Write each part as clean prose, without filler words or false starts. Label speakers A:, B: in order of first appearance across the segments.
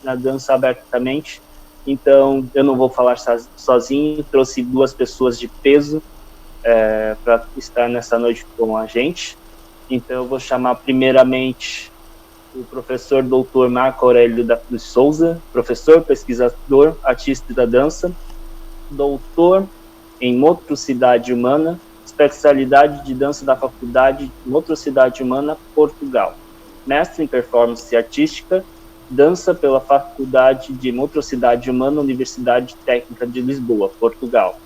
A: na dança abertamente. Então, eu não vou falar sozinho, trouxe 2 pessoas de peso para estar nessa noite com a gente. Então, eu vou chamar primeiramente o professor doutor Marco Aurélio da Cruz Souza, professor, pesquisador, artista da dança, doutor em motricidade humana, especialidade de dança da Faculdade de Motricidade Humana, Portugal. Mestre em performance artística, dança pela Faculdade de Motricidade Humana, Universidade Técnica de Lisboa, Portugal.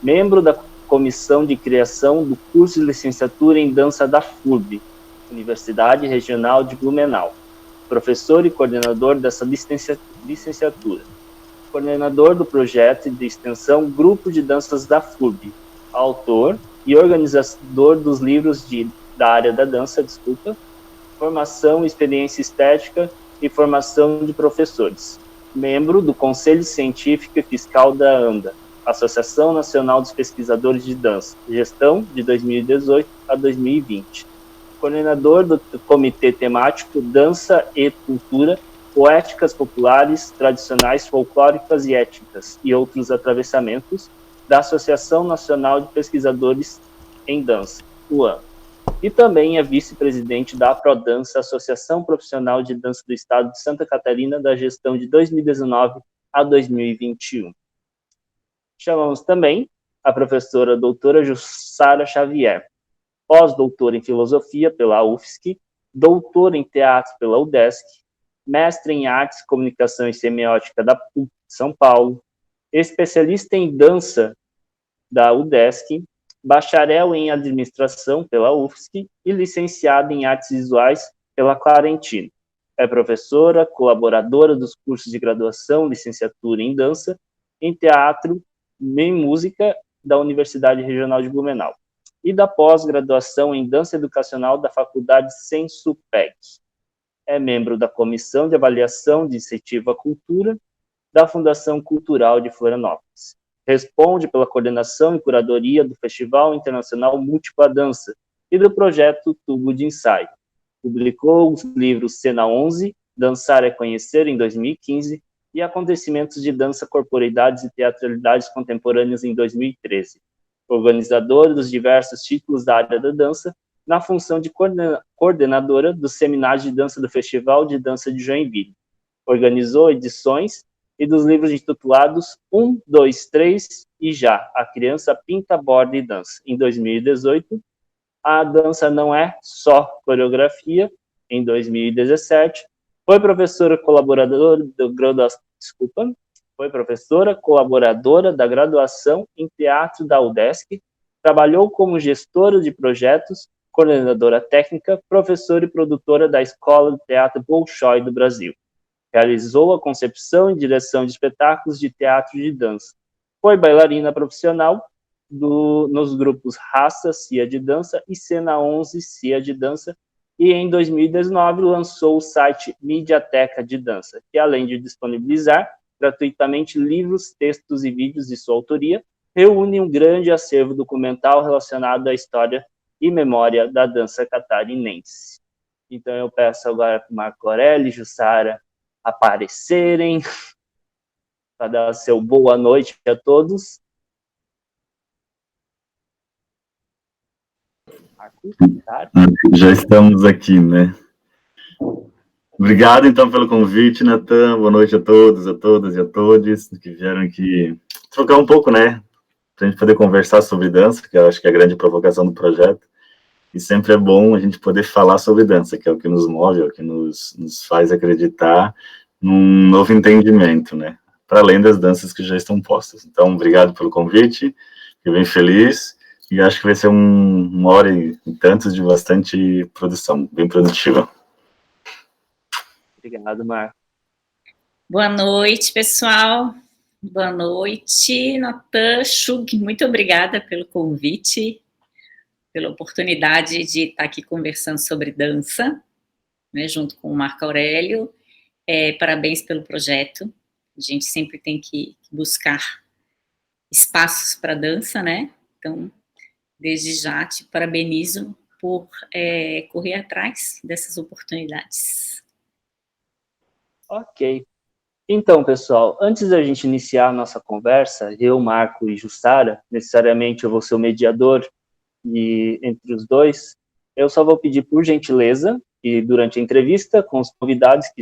A: Membro da comissão de criação do curso de licenciatura em dança da FURB, Universidade Regional de Blumenau. Professor e coordenador dessa licenciatura. Coordenador do projeto de extensão Grupo de Danças da FURB. Autor e organizador dos livros da área da dança, formação, experiência estética e formação de professores. Membro do Conselho Científico e Fiscal da ANDA, Associação Nacional dos Pesquisadores de Dança, gestão de 2018 a 2020. Coordenador do Comitê Temático Dança e Cultura, Poéticas Populares, Tradicionais, Folclóricas e Étnicas e outros atravessamentos, da Associação Nacional de Pesquisadores em Dança, UAN. E também é vice-presidente da Aprodança, Associação Profissional de Dança do Estado de Santa Catarina, da gestão de 2019 a 2021. Chamamos também a professora doutora Jussara Xavier, pós-doutora em Filosofia pela UFSC, doutora em Teatro pela UDESC, mestre em Artes, Comunicação e Semiótica da PUC de São Paulo, especialista em Dança da UDESC, bacharel em Administração pela UFSC e licenciada em Artes Visuais pela Clarentino. É professora, colaboradora dos cursos de graduação, licenciatura em Dança, em Teatro e em Música da Universidade Regional de Blumenau e da pós-graduação em Dança Educacional da Faculdade Sensupec. É membro da Comissão de Avaliação de Incentivo à Cultura da Fundação Cultural de Florianópolis. Responde pela coordenação e curadoria do Festival Internacional Múltipla Dança e do projeto Tubo de Ensaio. Publicou os livros Cena 11, Dançar é Conhecer, em 2015, e Acontecimentos de Dança, Corporeidades e Teatralidades Contemporâneas, em 2013. Organizador dos diversos títulos da área da dança, na função de coordenadora dos seminários de dança do Festival de Dança de Joinville. Organizou edições e dos livros intitulados 1, 2, 3 e Já, a criança pinta, borda e dança. Em 2018, A Dança Não É Só Coreografia, em 2017, foi professora colaboradora da graduação em teatro da UDESC, trabalhou como gestora de projetos, coordenadora técnica, professora e produtora da Escola de Teatro Bolshoi do Brasil. Realizou a concepção e direção de espetáculos de teatro e de dança. Foi bailarina profissional nos grupos Raça, Cia de Dança e Cena 11, Cia de Dança, e em 2019 lançou o site Mediateca de Dança, que além de disponibilizar gratuitamente livros, textos e vídeos de sua autoria, reúne um grande acervo documental relacionado à história e memória da dança catarinense. Então eu peço agora para o Marco Aurélio e Jussara aparecerem para dar seu boa noite a todos.
B: Já estamos aqui, né? Obrigado, então, pelo convite, Natan. Boa noite a todos, a todas e a todos que vieram aqui trocar um pouco, né? Para a gente poder conversar sobre dança, que eu acho que é a grande provocação do projeto. E sempre é bom a gente poder falar sobre dança, que é o que nos move, é o que nos faz acreditar num novo entendimento, né? Para além das danças que já estão postas. Então, obrigado pelo convite, fiquei bem feliz, e acho que vai ser uma hora e tantos de bastante produção, bem produtiva.
A: Obrigado, Marco.
C: Boa noite, pessoal. Boa noite, Natan, Shug, muito obrigada pelo convite, pela oportunidade de estar aqui conversando sobre dança, né, junto com o Marco Aurélio. Parabéns pelo projeto. A gente sempre tem que buscar espaços para dança, né? Então, desde já te parabenizo por correr atrás dessas oportunidades.
A: Ok. Então, pessoal, antes da gente iniciar a nossa conversa, eu, Marco e Jussara, necessariamente eu vou ser o mediador e entre os dois, eu só vou pedir por gentileza que durante a entrevista com os convidados, que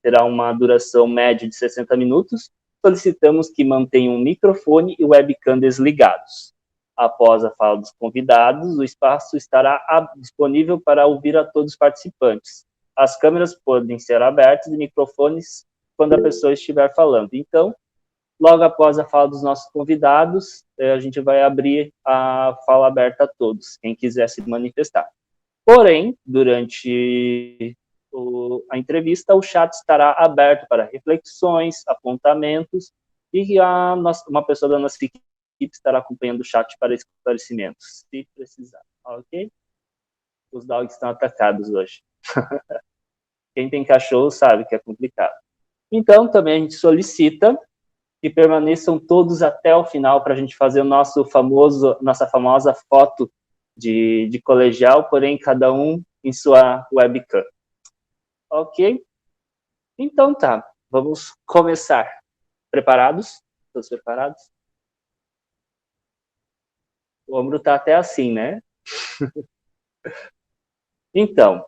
A: terá uma duração média de 60 minutos, solicitamos que mantenham o microfone e webcam desligados. Após a fala dos convidados, o espaço estará disponível para ouvir a todos os participantes. As câmeras podem ser abertas e microfones quando a pessoa estiver falando. Então, logo após a fala dos nossos convidados, a gente vai abrir a fala aberta a todos, quem quiser se manifestar. Porém, durante a entrevista, o chat estará aberto para reflexões, apontamentos, e uma pessoa da nossa equipe estará acompanhando o chat para esclarecimentos, se precisar, ok? Os dogs estão atacados hoje. Quem tem cachorro sabe que é complicado. Então, também a gente solicita que permaneçam todos até o final para a gente fazer nossa famosa foto de colegial, porém cada um em sua webcam. Ok? Então tá, vamos começar. Preparados? Todos preparados? O ombro tá até assim, né? Então,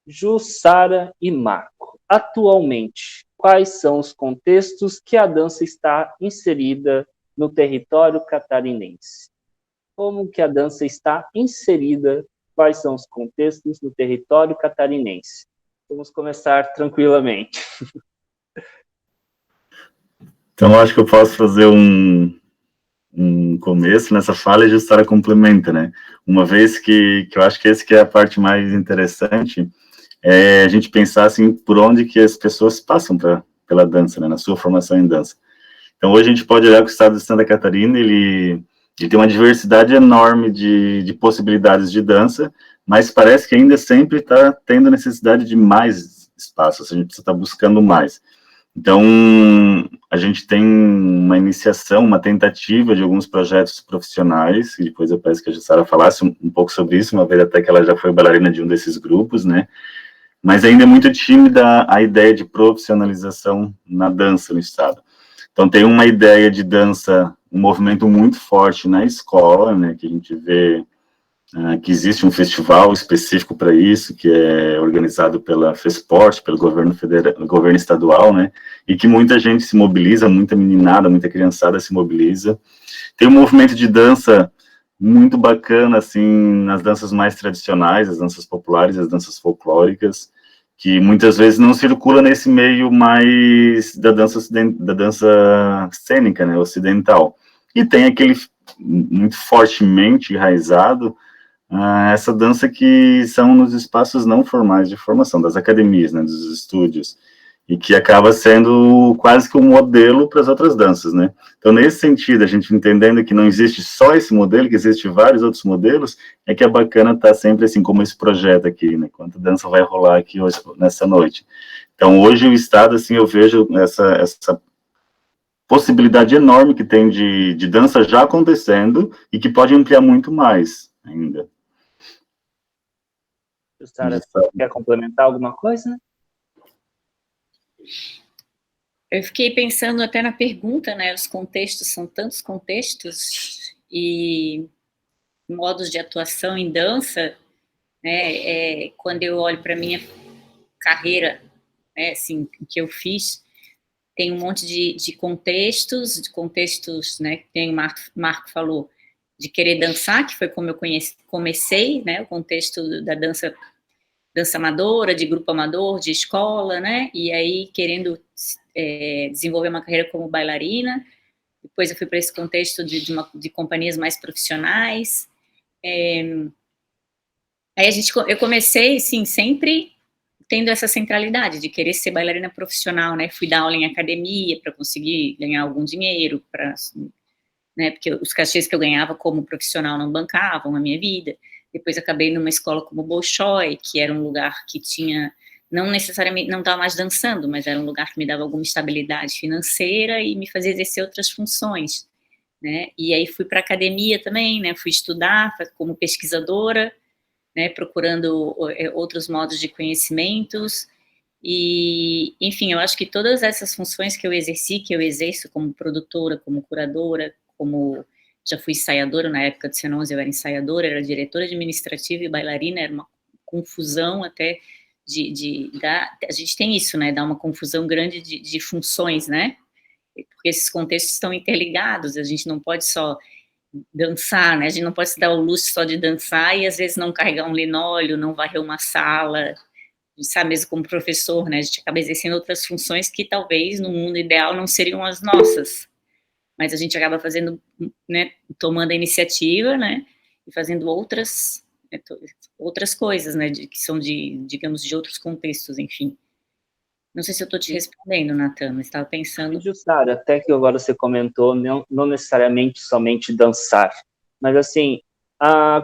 A: Jussara e Marco, atualmente, quais são os contextos que a dança está inserida no território catarinense? Como que a dança está inserida? Quais são os contextos no território catarinense? Vamos começar tranquilamente.
B: Então, eu acho que eu posso fazer um começo nessa fala e a Jussara complementa, né? Uma vez que eu acho que esse que é a parte mais interessante, é a gente pensar, assim, por onde que as pessoas passam pela dança, né? Na sua formação em dança. Então, hoje a gente pode olhar que o estado de Santa Catarina, ele tem uma diversidade enorme de possibilidades de dança, mas parece que ainda sempre está tendo necessidade de mais espaço, a gente precisa estar buscando mais. Então, a gente tem uma iniciação, uma tentativa de alguns projetos profissionais, e depois eu peço que a Jussara falasse um pouco sobre isso, uma vez até que ela já foi bailarina de um desses grupos, né? Mas ainda é muito tímida a ideia de profissionalização na dança no estado. Então, tem uma ideia de dança, um movimento muito forte na escola, né, que a gente vê que existe um festival específico para isso, que é organizado pela FESPORT, pelo governo federal, governo estadual, né, e que muita gente se mobiliza, muita meninada, muita criançada se mobiliza. Tem um movimento de dança muito bacana, assim, nas danças mais tradicionais, as danças populares, as danças folclóricas, que muitas vezes não circula nesse meio mais da dança cênica, né, ocidental. E tem aquele muito fortemente enraizado, essa dança que são nos espaços não formais de formação, das academias, né, dos estúdios, e que acaba sendo quase que um modelo para as outras danças, né? Então, nesse sentido, a gente entendendo que não existe só esse modelo, que existe vários outros modelos, é que é bacana estar sempre assim, como esse projeto aqui, né? Quanta dança vai rolar aqui hoje, nessa noite. Então, hoje o Estado, assim, eu vejo essa possibilidade enorme que tem de dança já acontecendo e que pode ampliar muito mais ainda.
A: Jussara, quer complementar alguma coisa?
C: Eu fiquei pensando até na pergunta, né? Os contextos, são tantos contextos e modos de atuação em dança, né? Quando eu olho para a minha carreira, né, assim, que eu fiz, tem um monte de contextos, né? Tem o Marco falou de querer dançar, que foi como eu comecei, né? O contexto da dança amadora, de grupo amador, de escola, né? E aí querendo desenvolver uma carreira como bailarina. Depois eu fui para esse contexto de companhias mais profissionais. Aí eu comecei, sim, sempre tendo essa centralidade de querer ser bailarina profissional, né? Fui dar aula em academia para conseguir ganhar algum dinheiro, né? Porque os cachês que eu ganhava como profissional não bancavam a minha vida. Depois acabei numa escola como Bolshoi, que era um lugar que tinha, não necessariamente, não estava mais dançando, mas era um lugar que me dava alguma estabilidade financeira e me fazia exercer outras funções, né? E aí fui para a academia também, né? Fui estudar como pesquisadora, né? Procurando outros modos de conhecimentos. E, enfim, eu acho que todas essas funções que eu exerço como produtora, como curadora, como já fui ensaiadora, na época do C11 eu era ensaiadora, era diretora administrativa e bailarina, era uma confusão até a gente tem isso, né, dá uma confusão grande de funções, né, porque esses contextos estão interligados, a gente não pode só dançar, né, a gente não pode se dar o luxo só de dançar e às vezes não carregar um linóleo, não varrer uma sala, sabe, mesmo como professor, né, a gente acaba exercendo outras funções que talvez no mundo ideal não seriam as nossas, mas a gente acaba fazendo, né, tomando a iniciativa, né, e fazendo outras coisas, né, que são digamos, de outros contextos, enfim. Não sei se eu estou te respondendo, Natan, mas estava pensando...
A: Jussara, até que agora você comentou, não necessariamente somente dançar, mas assim,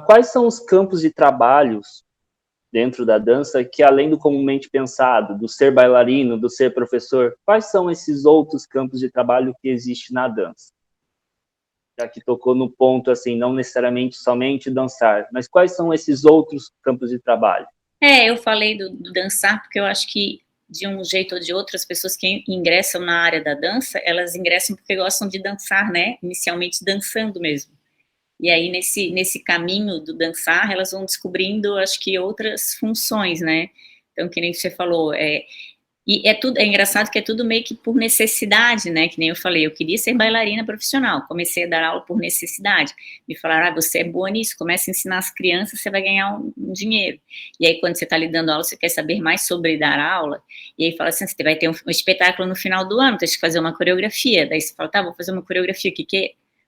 A: quais são os campos de trabalhos dentro da dança que, além do comumente pensado, do ser bailarino, do ser professor, quais são esses outros campos de trabalho que existem na dança? Já que tocou no ponto, assim, não necessariamente somente dançar, mas quais são esses outros campos de trabalho?
C: Eu falei do dançar, porque eu acho que, de um jeito ou de outro, as pessoas que ingressam na área da dança, elas ingressam porque gostam de dançar, né, inicialmente dançando mesmo. E aí, nesse caminho do dançar, elas vão descobrindo, acho que, outras funções, né, então, que nem você falou, e é engraçado que é tudo meio que por necessidade, né, que nem eu falei, eu queria ser bailarina profissional, comecei a dar aula por necessidade, me falaram, você é boa nisso, começa a ensinar as crianças, você vai ganhar um dinheiro, e aí quando você está lhe dando aula, você quer saber mais sobre dar aula, e aí fala assim, você vai ter um espetáculo no final do ano, tem que fazer uma coreografia, daí você fala, tá, vou fazer uma coreografia,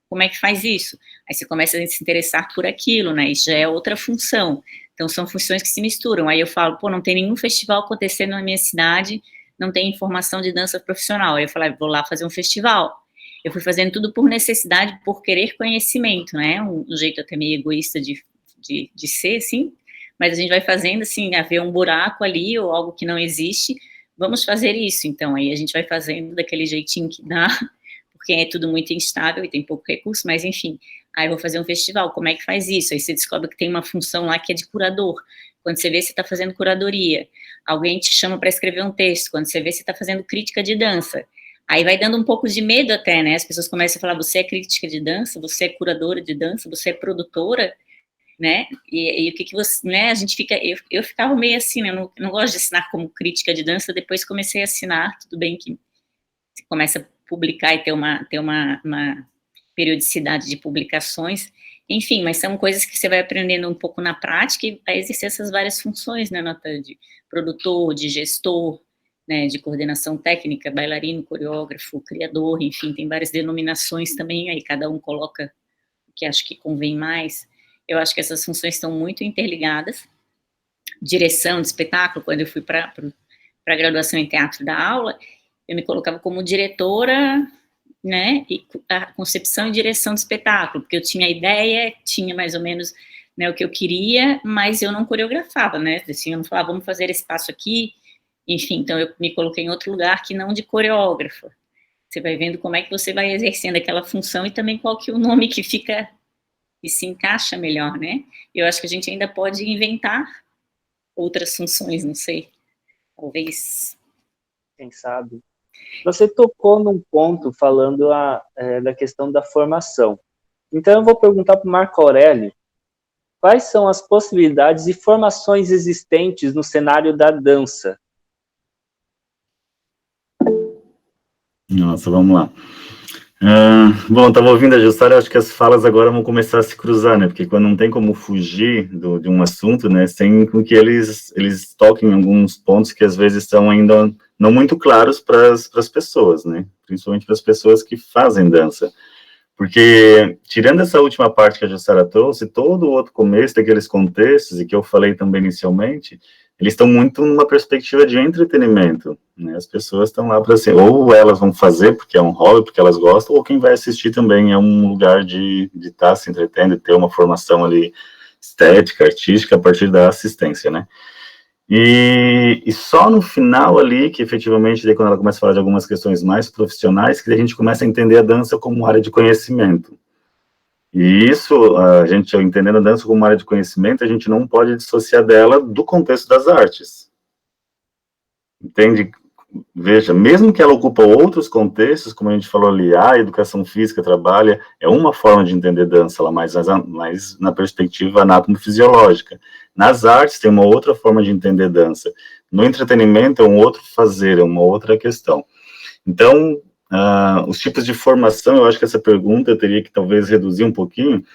C: como é que faz isso? Aí você começa a se interessar por aquilo, né, isso já é outra função. Então, são funções que se misturam. Aí eu falo, não tem nenhum festival acontecendo na minha cidade, não tem informação de dança profissional. Aí eu falo, vou lá fazer um festival. Eu fui fazendo tudo por necessidade, por querer conhecimento, né? Um jeito até meio egoísta de ser, assim. Mas a gente vai fazendo, assim, haver um buraco ali ou algo que não existe. Vamos fazer isso, então. Aí a gente vai fazendo daquele jeitinho que dá, porque é tudo muito instável e tem pouco recurso, mas enfim... Aí eu vou fazer um festival, como é que faz isso? Aí você descobre que tem uma função lá que é de curador. Quando você vê, você está fazendo curadoria. Alguém te chama para escrever um texto. Quando você vê, você está fazendo crítica de dança. Aí vai dando um pouco de medo até, né? As pessoas começam a falar, você é crítica de dança? Você é curadora de dança? Você é produtora? Né? E o que você... Né? A gente fica... Eu ficava meio assim, né? Eu não gosto de assinar como crítica de dança. Depois comecei a assinar. Tudo bem que você começa a publicar e ter uma periodicidade de publicações, enfim, mas são coisas que você vai aprendendo um pouco na prática e vai exercer essas várias funções, né, Natan, de produtor, de gestor, né, de coordenação técnica, bailarino, coreógrafo, criador, enfim, tem várias denominações também, aí cada um coloca o que acha que convém mais. Eu acho que essas funções estão muito interligadas. Direção de espetáculo, quando eu fui para a graduação em teatro da aula, eu me colocava como diretora, né, e a concepção e direção do espetáculo, porque eu tinha a ideia, tinha mais ou menos, né, o que eu queria, mas eu não coreografava, né, assim, eu não falava, vamos fazer esse passo aqui, enfim, então eu me coloquei em outro lugar que não de coreógrafa. Você vai vendo como é que você vai exercendo aquela função e também qual que é o nome que fica e se encaixa melhor, né, eu acho que a gente ainda pode inventar outras funções, não sei, talvez.
A: Quem sabe? Você tocou num ponto falando da questão da formação. Então, eu vou perguntar para o Marco Aurélio, quais são as possibilidades e formações existentes no cenário da dança?
B: Nossa, vamos lá. Bom, estava ouvindo a Jussara, acho que as falas agora vão começar a se cruzar, né, porque quando não tem como fugir de um assunto, né, sem com que eles toquem em alguns pontos que às vezes estão ainda não muito claros para as pessoas, né, principalmente para as pessoas que fazem dança, porque tirando essa última parte que a Jussara trouxe, todo o outro começo daqueles contextos, e que eu falei também inicialmente, eles estão muito numa perspectiva de entretenimento, né? As pessoas estão lá para ser, ou elas vão fazer porque é um hobby, porque elas gostam, ou quem vai assistir também é um lugar de estar se entretendo, de ter uma formação ali estética, artística, a partir da assistência, né? E só no final ali, que efetivamente, daí, quando ela começa a falar de algumas questões mais profissionais, que a gente começa a entender a dança como área de conhecimento. E isso, a gente entendendo a dança como área de conhecimento, a gente não pode dissociar dela do contexto das artes. entende? Veja, mesmo que ela ocupa outros contextos, como a gente falou ali, a educação física trabalha, é uma forma de entender dança, ela mais na perspectiva anátomo-fisiológica. Nas artes tem uma outra forma de entender dança. No entretenimento é um outro fazer, é uma outra questão. Então, os tipos de formação, eu acho que essa pergunta eu teria que talvez reduzir um pouquinho,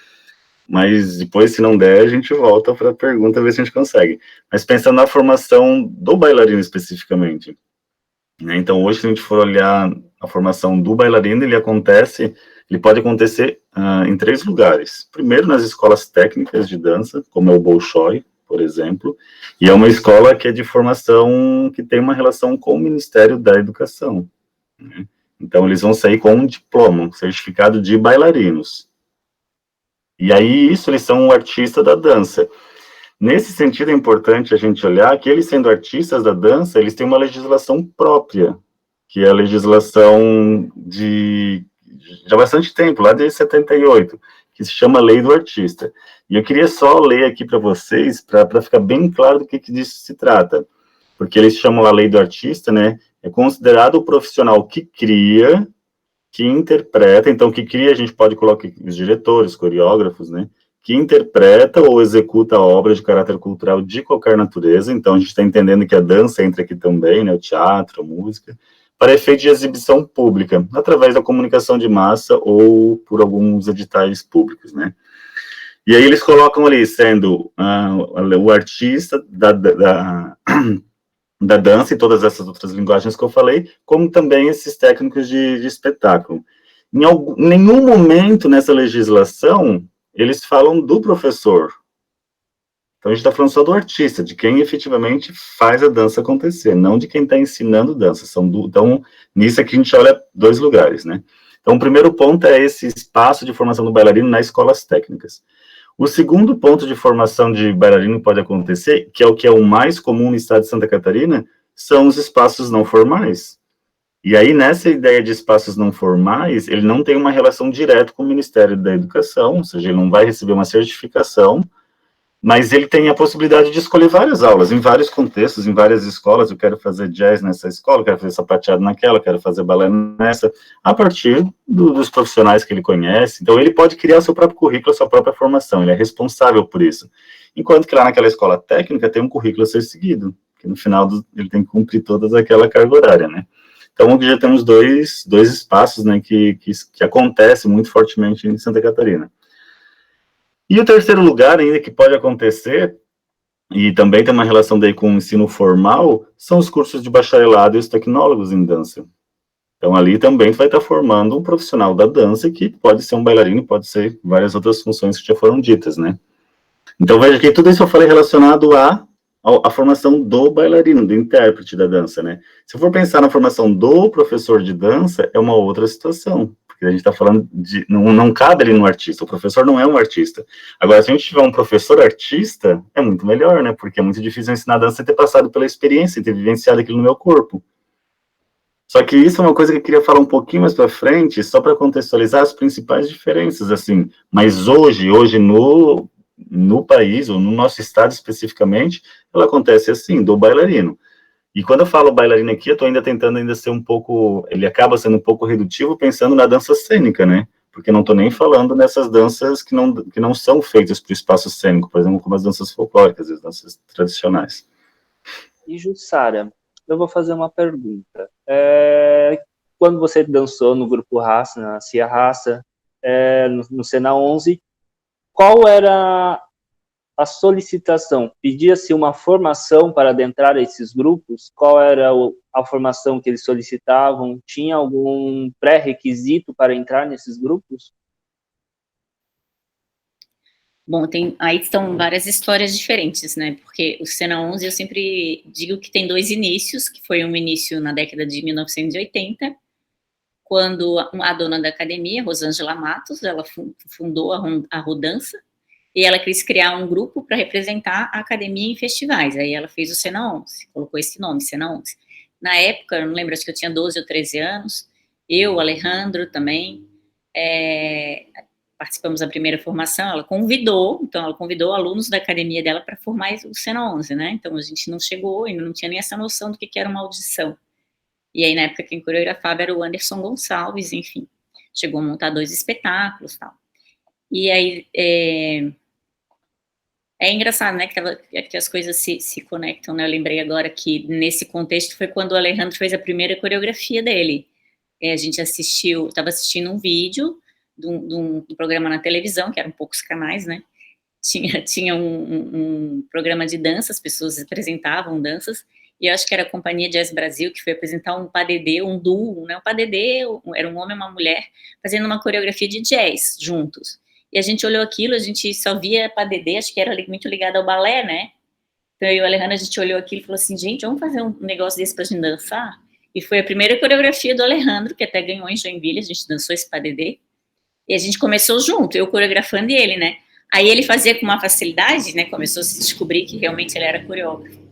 B: mas depois, se não der, a gente volta para a pergunta, ver se a gente consegue. Mas pensando na formação do bailarino especificamente, né? Então, hoje, se a gente for olhar a formação do bailarino, ele pode acontecer em 3 lugares. Primeiro, nas escolas técnicas de dança, como é o Bolshoi, por exemplo, e é uma escola que é de formação que tem uma relação com o Ministério da Educação, né? Então, eles vão sair com um diploma, um certificado de bailarinos. E aí, eles são um artista da dança. Nesse sentido, é importante a gente olhar que eles, sendo artistas da dança, eles têm uma legislação própria, que é a legislação de há bastante tempo, lá de 78, que se chama Lei do Artista. E eu queria só ler aqui para vocês, para ficar bem claro do que disso se trata. Porque eles chamam a Lei do Artista, né? É considerado o profissional que cria, que interpreta, então que cria, a gente pode colocar os diretores, coreógrafos, né? Que interpreta ou executa obras de caráter cultural de qualquer natureza, então a gente está entendendo que a dança entra aqui também, né, o teatro, a música, para efeito de exibição pública, através da comunicação de massa ou por alguns editais públicos, né. E aí eles colocam ali, sendo o artista da dança e todas essas outras linguagens que eu falei, como também esses técnicos de espetáculo. Em nenhum momento nessa legislação eles falam do professor. Então, a gente está falando só do artista, de quem efetivamente faz a dança acontecer, não de quem está ensinando dança. Então, nisso aqui a gente olha 2 lugares, né? Então, o primeiro ponto é esse espaço de formação do bailarino nas escolas técnicas. O segundo ponto de formação de bailarino que pode acontecer, que é o mais comum no estado de Santa Catarina, são os espaços não formais. E aí, nessa ideia de espaços não formais, ele não tem uma relação direta com o Ministério da Educação, ou seja, ele não vai receber uma certificação, mas ele tem a possibilidade de escolher várias aulas, em vários contextos, em várias escolas. Eu quero fazer jazz nessa escola, quero fazer sapateado naquela, quero fazer balé nessa, a partir dos profissionais que ele conhece. Então, ele pode criar seu próprio currículo, a sua própria formação, ele é responsável por isso. Enquanto que lá naquela escola técnica tem um currículo a ser seguido, que no final ele tem que cumprir toda aquela carga horária, né? Então, aqui já temos dois espaços, né, que acontecem muito fortemente em Santa Catarina. E o terceiro lugar ainda que pode acontecer, e também tem uma relação daí com o ensino formal, são os cursos de bacharelado e os tecnólogos em dança. Então, ali também vai estar formando um profissional da dança, que pode ser um bailarino, pode ser várias outras funções que já foram ditas, né? Então, veja que tudo isso eu falei relacionado a formação do bailarino, do intérprete da dança, né? Se eu for pensar na formação do professor de dança, é uma outra situação, porque a gente está falando de... Não cabe ali no artista, o professor não é um artista. Agora, se a gente tiver um professor artista, é muito melhor, né? Porque é muito difícil ensinar dança e ter passado pela experiência, e ter vivenciado aquilo no meu corpo. Só que isso é uma coisa que eu queria falar um pouquinho mais para frente, só para contextualizar as principais diferenças, assim. Mas hoje no país, ou no nosso estado especificamente, ela acontece assim, do bailarino. E quando eu falo bailarino aqui, eu estou ainda tentando ser um pouco, ele acaba sendo um pouco redutivo, pensando na dança cênica, né? Porque não estou nem falando nessas danças que não são feitas para o espaço cênico, por exemplo, como as danças folclóricas, as danças tradicionais.
A: E Jussara, eu vou fazer uma pergunta. Quando você dançou no Grupo Raça, na Cia Raça, no Sena 11, qual era a solicitação? Pedia-se uma formação para adentrar esses grupos? Qual era a formação que eles solicitavam? Tinha algum pré-requisito para entrar nesses grupos?
C: Bom, aí estão várias histórias diferentes, né? Porque o Sena 11, eu sempre digo que tem 2 inícios, que foi um início na década de 1980, quando a dona da academia, Rosângela Matos, ela fundou a Rodança, e ela quis criar um grupo para representar a academia em festivais. Aí ela fez o Sena 11, colocou esse nome, Sena 11. Na época, eu não lembro, acho que eu tinha 12 ou 13 anos, eu, Alejandro também, participamos da primeira formação, ela convidou alunos da academia dela para formar o Cena 11, né? Então a gente não chegou, ainda não tinha nem essa noção do que era uma audição. E aí, na época, quem coreografava era o Anderson Gonçalves, enfim. Chegou a montar 2 espetáculos e tal. E aí, é engraçado, né, que as coisas se conectam, né? Eu lembrei agora que, nesse contexto, foi quando o Alejandro fez a primeira coreografia dele. A gente estava assistindo um vídeo de um programa na televisão, que eram poucos canais, né? Tinha um programa de dança, as pessoas apresentavam danças, e eu acho que era a Companhia Jazz Brasil, que foi apresentar um padedê, um duo, né? Um padedê era um homem e uma mulher fazendo uma coreografia de jazz juntos. E a gente olhou aquilo, a gente só via padedê, acho que era muito ligado ao balé, né? Então eu e o Alejandro, a gente olhou aquilo e falou assim, gente, vamos fazer um negócio desse pra gente dançar? E foi a primeira coreografia do Alejandro, que até ganhou em Joinville, a gente dançou esse padedê, e a gente começou junto, eu coreografando e ele, né? Aí ele fazia com uma facilidade, né? Começou a se descobrir que realmente ele era coreógrafo.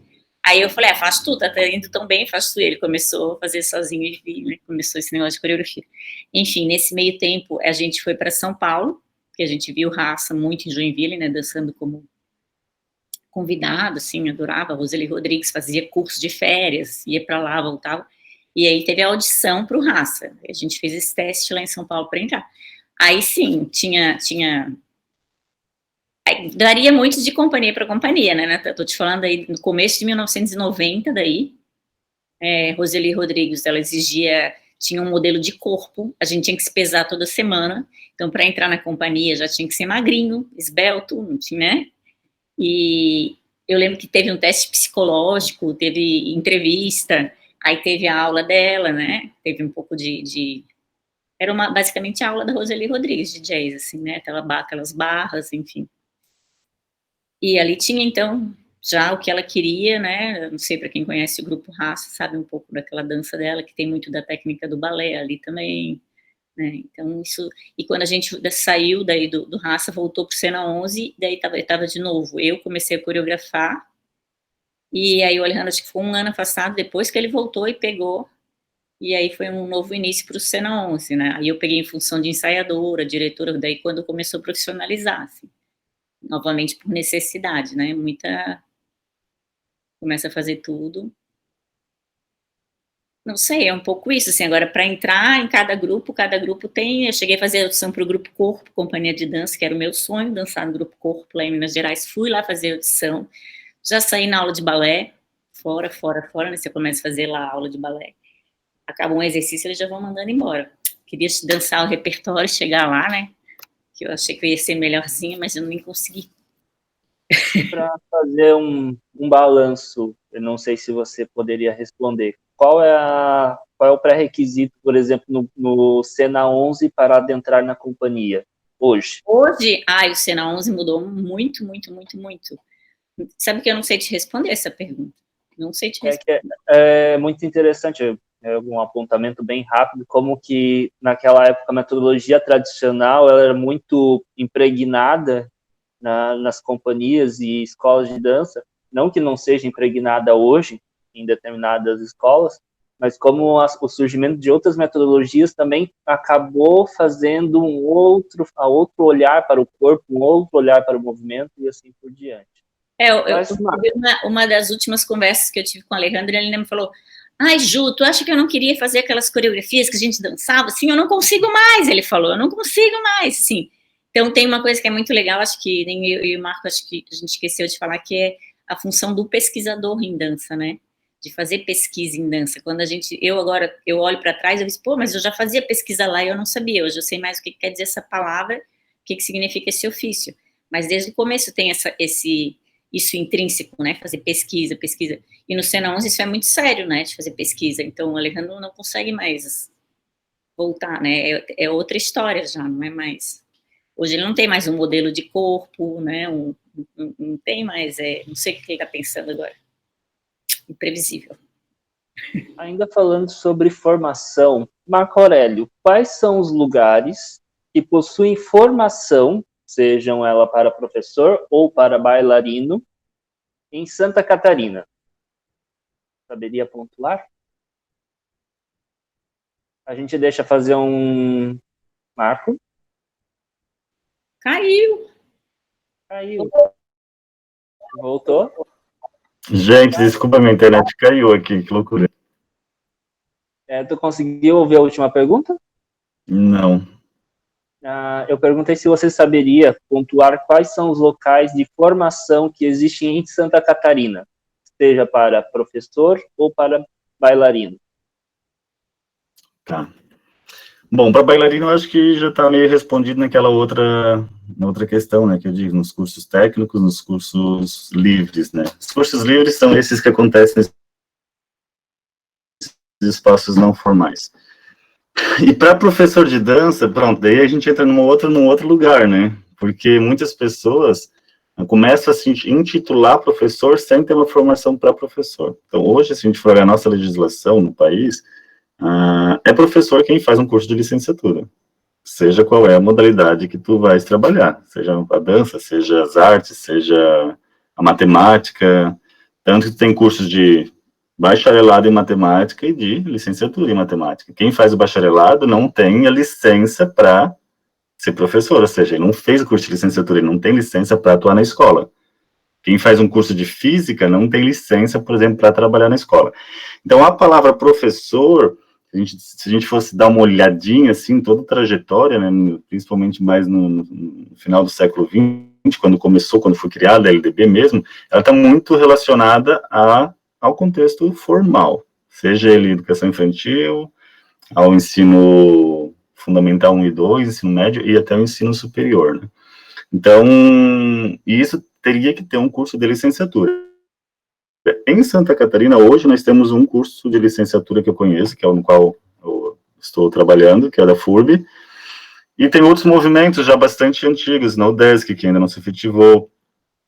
C: Aí eu falei, faz tu, tá indo tão bem, faz tu. Ele começou a fazer sozinho e né, começou esse negócio de coreografia. Enfim, nesse meio tempo, a gente foi para São Paulo, que a gente viu Raça muito em Joinville, né? Dançando como convidado, assim, adorava. A Roseli Rodrigues fazia curso de férias, ia para lá, voltava. E aí teve a audição para o Raça. A gente fez esse teste lá em São Paulo para entrar. Aí sim, tinha daria muito de companhia para companhia, né? Tô te falando aí no começo de 1990, daí, Roseli Rodrigues, ela tinha um modelo de corpo, a gente tinha que se pesar toda semana, então para entrar na companhia já tinha que ser magrinho, esbelto, não tinha, né? E eu lembro que teve um teste psicológico, teve entrevista, aí teve a aula dela, né? Teve um pouco era basicamente a aula da Roseli Rodrigues de jazz, assim, né? Aquelas barras, enfim. E ali tinha, então, já o que ela queria, né? Não sei, para quem conhece o grupo Raça, sabe um pouco daquela dança dela, que tem muito da técnica do balé ali também, né? Então, isso. E quando a gente saiu daí do Raça, voltou para o Cena 11, daí estava de novo. Eu comecei a coreografar, e aí o Alejandro, acho que foi um ano afastado, depois que ele voltou e pegou, e aí foi um novo início para o Cena 11, né? Aí eu peguei em função de ensaiadora, diretora, daí quando começou a profissionalizar, assim. Novamente por necessidade, né? Começa a fazer tudo. Não sei, é um pouco isso, assim, agora para entrar em cada grupo tem, eu cheguei a fazer audição para o Grupo Corpo, companhia de dança, que era o meu sonho, dançar no Grupo Corpo lá em Minas Gerais, fui lá fazer audição, já saí na aula de balé, fora, né, você começa a fazer lá a aula de balé, acaba um exercício, eles já vão mandando embora. Queria dançar o repertório, chegar lá, né, que eu achei que eu ia ser melhorzinha, mas eu nem consegui.
A: Para fazer um balanço, eu não sei se você poderia responder. Qual é o pré-requisito, por exemplo, no Cena 11 para adentrar na companhia hoje?
C: Hoje, o Cena 11 mudou muito, muito, muito, muito. Sabe que eu não sei te responder essa pergunta. Não sei te responder.
A: É muito interessante, é um apontamento bem rápido, como que naquela época a metodologia tradicional ela era muito impregnada nas companhias e escolas de dança, não que não seja impregnada hoje em determinadas escolas, mas como o surgimento de outras metodologias também acabou fazendo um outro olhar para o corpo, um outro olhar para o movimento e assim por diante.
C: Uma das últimas conversas que eu tive com o Alejandro, ele me falou, Ju, tu acha que eu não queria fazer aquelas coreografias que a gente dançava? Assim, eu não consigo mais, ele falou, eu não consigo mais, sim. Então, tem uma coisa que é muito legal, acho que nem eu e o Marco, acho que a gente esqueceu de falar, que é a função do pesquisador em dança, né? De fazer pesquisa em dança. Quando eu olho para trás, eu digo, mas eu já fazia pesquisa lá e eu não sabia, hoje eu sei mais o que quer dizer essa palavra, o que significa esse ofício. Mas desde o começo tem isso intrínseco, né, fazer pesquisa, e no Cena 11 isso é muito sério, né, de fazer pesquisa, então o Alejandro não consegue mais voltar, né, é outra história já, não é mais, hoje ele não tem mais um modelo de corpo, né, não tem mais, não sei o que ele está pensando agora, imprevisível.
A: Ainda falando sobre formação, Marco Aurélio, quais são os lugares que possuem formação, sejam ela para professor ou para bailarino, em Santa Catarina? Saberia pontuar? A gente deixa fazer um Marco.
C: Caiu.
A: Voltou?
B: Gente, desculpa, minha internet caiu aqui, que loucura.
A: Tu conseguiu ouvir a última pergunta?
B: Não.
A: Eu perguntei se você saberia pontuar quais são os locais de formação que existem em Santa Catarina, seja para professor ou para bailarino.
B: Tá. Bom, para bailarino, eu acho que já está meio respondido naquela outra questão, né, que eu digo, nos cursos técnicos, nos cursos livres, né. Os cursos livres são esses que acontecem nesses espaços não formais. E para professor de dança, pronto, daí a gente entra num outro lugar, né, porque muitas pessoas começam a se intitular professor sem ter uma formação para professor. Então, hoje, se a gente for olhar a nossa legislação no país, é professor quem faz um curso de licenciatura, seja qual é a modalidade que tu vais trabalhar, seja a dança, seja as artes, seja a matemática, tanto que tem cursos de bacharelado em matemática e de licenciatura em matemática. Quem faz o bacharelado não tem a licença para ser professor, ou seja, ele não fez o curso de licenciatura, ele não tem licença para atuar na escola. Quem faz um curso de física não tem licença, por exemplo, para trabalhar na escola. Então, a palavra professor, se a gente fosse dar uma olhadinha, assim, toda a trajetória, né, principalmente mais no final do século XX, quando foi criada a LDB mesmo, ela está muito relacionada ao contexto formal, seja ele educação infantil, ao ensino fundamental 1 e 2, ensino médio e até o ensino superior, né? Então, isso teria que ter um curso de licenciatura. Em Santa Catarina, hoje, nós temos um curso de licenciatura que eu conheço, que é o no qual eu estou trabalhando, que é da FURB, e tem outros movimentos já bastante antigos, na UDESC, que ainda não se efetivou,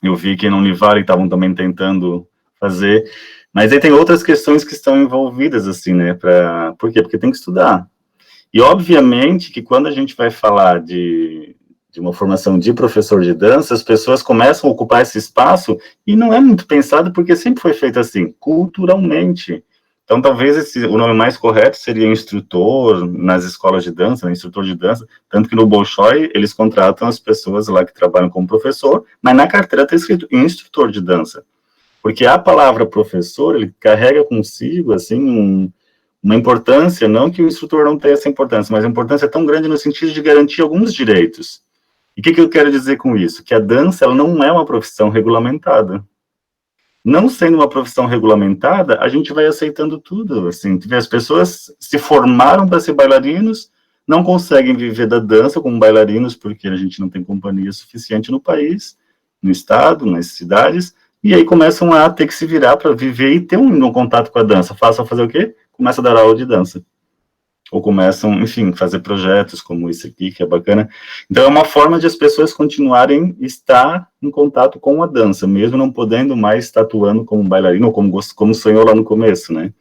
B: eu vi que na Univale estavam também tentando fazer, mas aí tem outras questões que estão envolvidas, assim, né, por quê? Porque tem que estudar. E, obviamente, que quando a gente vai falar de uma formação de professor de dança, as pessoas começam a ocupar esse espaço e não é muito pensado porque sempre foi feito assim, culturalmente. Então, talvez o nome mais correto seria instrutor nas escolas de dança, né, instrutor de dança, tanto que no Bolshoi eles contratam as pessoas lá que trabalham como professor, mas na carteira está escrito instrutor de dança. Porque a palavra professor, ele carrega consigo, assim, uma importância, não que o instrutor não tenha essa importância, mas a importância é tão grande no sentido de garantir alguns direitos. E o que eu quero dizer com isso? Que a dança, ela não é uma profissão regulamentada. Não sendo uma profissão regulamentada, a gente vai aceitando tudo, assim, as pessoas se formaram para ser bailarinos, não conseguem viver da dança como bailarinos, porque a gente não tem companhia suficiente no país, no estado, nas cidades, e aí começam a ter que se virar para viver e ter um contato com a dança. Façam fazer o quê? Começa a dar aula de dança. Ou começam, enfim, fazer projetos como esse aqui, que é bacana. Então, é uma forma de as pessoas continuarem estar em contato com a dança, mesmo não podendo mais estar atuando como bailarino, ou como sonhou lá no começo, né?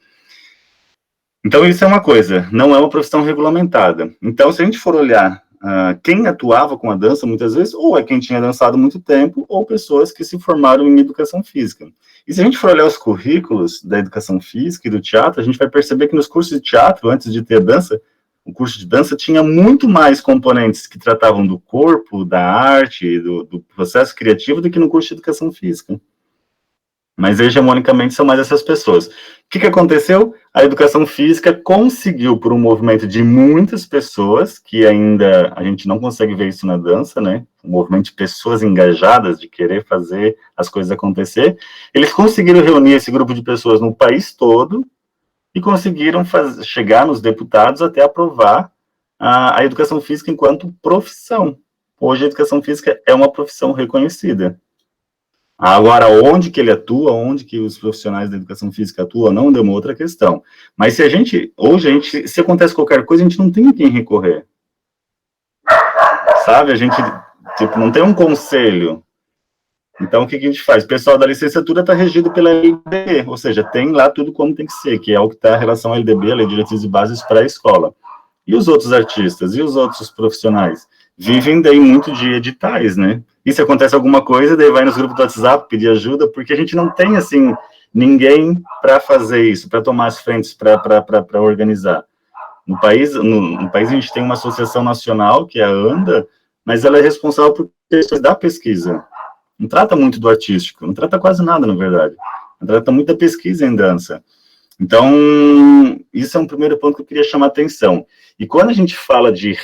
B: Então, isso é uma coisa, não é uma profissão regulamentada. Então, se a gente for olhar quem atuava com a dança, muitas vezes, ou é quem tinha dançado muito tempo, ou pessoas que se formaram em educação física. E se a gente for olhar os currículos da educação física e do teatro, a gente vai perceber que nos cursos de teatro, antes de ter dança, o curso de dança tinha muito mais componentes que tratavam do corpo, da arte, do processo criativo, do que no curso de educação física. Mas, hegemonicamente, são mais essas pessoas. O que aconteceu? A educação física conseguiu, por um movimento de muitas pessoas, que ainda a gente não consegue ver isso na dança, né? Um movimento de pessoas engajadas, de querer fazer as coisas acontecer. Eles conseguiram reunir esse grupo de pessoas no país todo e conseguiram chegar nos deputados até aprovar a educação física enquanto profissão. Hoje, a educação física é uma profissão reconhecida. Agora, onde que ele atua, onde que os profissionais da educação física atuam, não é uma outra questão. Mas se acontece qualquer coisa, a gente não tem a quem recorrer. Sabe, a gente, não tem um conselho. Então, o que a gente faz? O pessoal da licenciatura está regido pela LDB, ou seja, tem lá tudo como tem que ser, que é o que está em relação à LDB, a Lei de Diretrizes e Bases para a escola. E os outros artistas, e os outros profissionais? Vivem daí muito de editais, né? E se acontece alguma coisa, daí vai nos grupos do WhatsApp pedir ajuda, porque a gente não tem, assim, ninguém para fazer isso, para tomar as frentes, para organizar. No país a gente tem uma associação nacional, que é a ANDA, mas ela é responsável por questões da pesquisa. Não trata muito do artístico, não trata quase nada, na verdade. Ela trata muito da pesquisa em dança. Então, isso é um primeiro ponto que eu queria chamar a atenção. E quando a gente fala de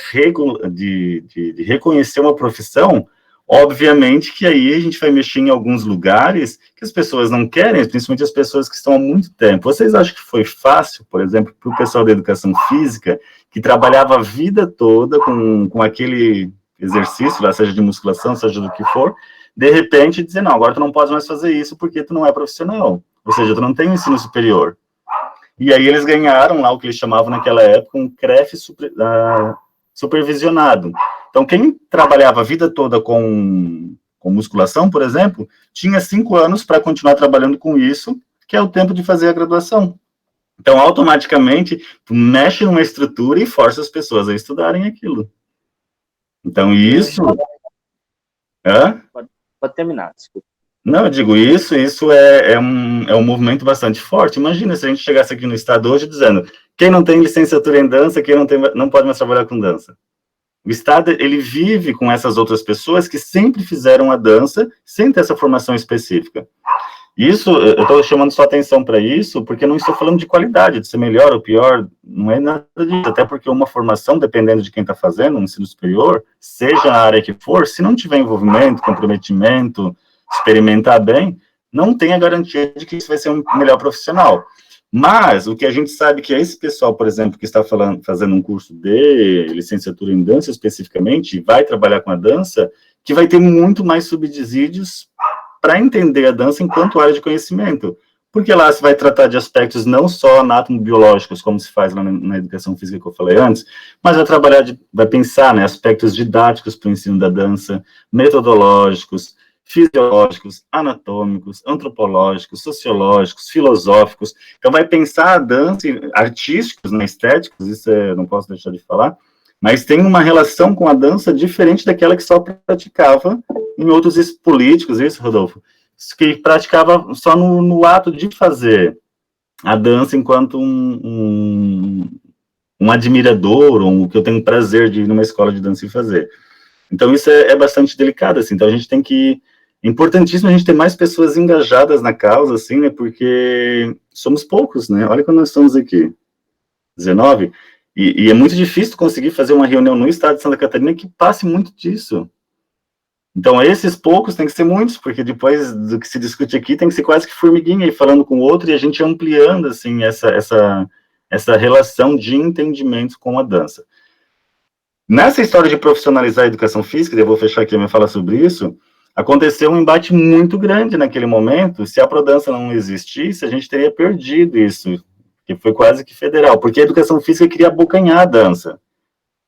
B: reconhecer uma profissão, obviamente que aí a gente vai mexer em alguns lugares que as pessoas não querem, principalmente as pessoas que estão há muito tempo. Vocês acham que foi fácil, por exemplo, para o pessoal da educação física, que trabalhava a vida toda com aquele exercício, lá, seja de musculação, seja do que for, de repente dizer, não, agora tu não pode mais fazer isso porque tu não é profissional, ou seja, tu não tem um ensino superior. E aí eles ganharam lá o que eles chamavam naquela época um CREF supervisionado. Então, quem trabalhava a vida toda com musculação, por exemplo, tinha 5 anos para continuar trabalhando com isso, que é o tempo de fazer a graduação. Então, automaticamente, tu mexe numa estrutura e força as pessoas a estudarem aquilo. Então, isso...
A: Pode terminar, desculpa.
B: Não, eu digo, isso é um movimento bastante forte. Imagina se a gente chegasse aqui no estado hoje dizendo, quem não tem licenciatura em dança, quem não pode mais trabalhar com dança. O estado, ele vive com essas outras pessoas que sempre fizeram a dança sem ter essa formação específica. Isso, eu estou chamando sua atenção para isso, porque não estou falando de qualidade, de ser melhor ou pior, não é nada disso, até porque uma formação, dependendo de quem está fazendo, um ensino superior, seja a área que for, se não tiver envolvimento, comprometimento, experimentar bem, não tem a garantia de que isso vai ser um melhor profissional. Mas o que a gente sabe que é esse pessoal, por exemplo, que está fazendo um curso de licenciatura em dança especificamente, e vai trabalhar com a dança, que vai ter muito mais subsídios para entender a dança enquanto área de conhecimento. Porque lá se vai tratar de aspectos não só anatomo-biológicos, como se faz lá na educação física que eu falei antes, mas vai pensar, né, aspectos didáticos para o ensino da dança, metodológicos, fisiológicos, anatômicos, antropológicos, sociológicos, filosóficos. Então, vai pensar a dança, artísticos, né, estéticos, isso não posso deixar de falar, mas tem uma relação com a dança diferente daquela que só praticava em outros políticos, isso, Rodolfo, que praticava só no ato de fazer a dança enquanto um admirador, ou que eu tenho prazer de ir numa escola de dança e fazer. Então, isso é bastante delicado, assim, então a gente tem que... É importantíssimo a gente ter mais pessoas engajadas na causa, assim, né, porque somos poucos, né, olha quando nós estamos aqui, 19, e é muito difícil conseguir fazer uma reunião no estado de Santa Catarina que passe muito disso. Então, esses poucos tem que ser muitos, porque depois do que se discute aqui, tem que ser quase que formiguinha, aí falando com o outro, e a gente ampliando, assim, essa relação de entendimento com a dança. Nessa história de profissionalizar a educação física, eu vou fechar aqui a minha fala sobre isso, aconteceu um embate muito grande naquele momento. Se a Prodança não existisse, a gente teria perdido isso, que foi quase que federal, porque a educação física queria abocanhar a dança.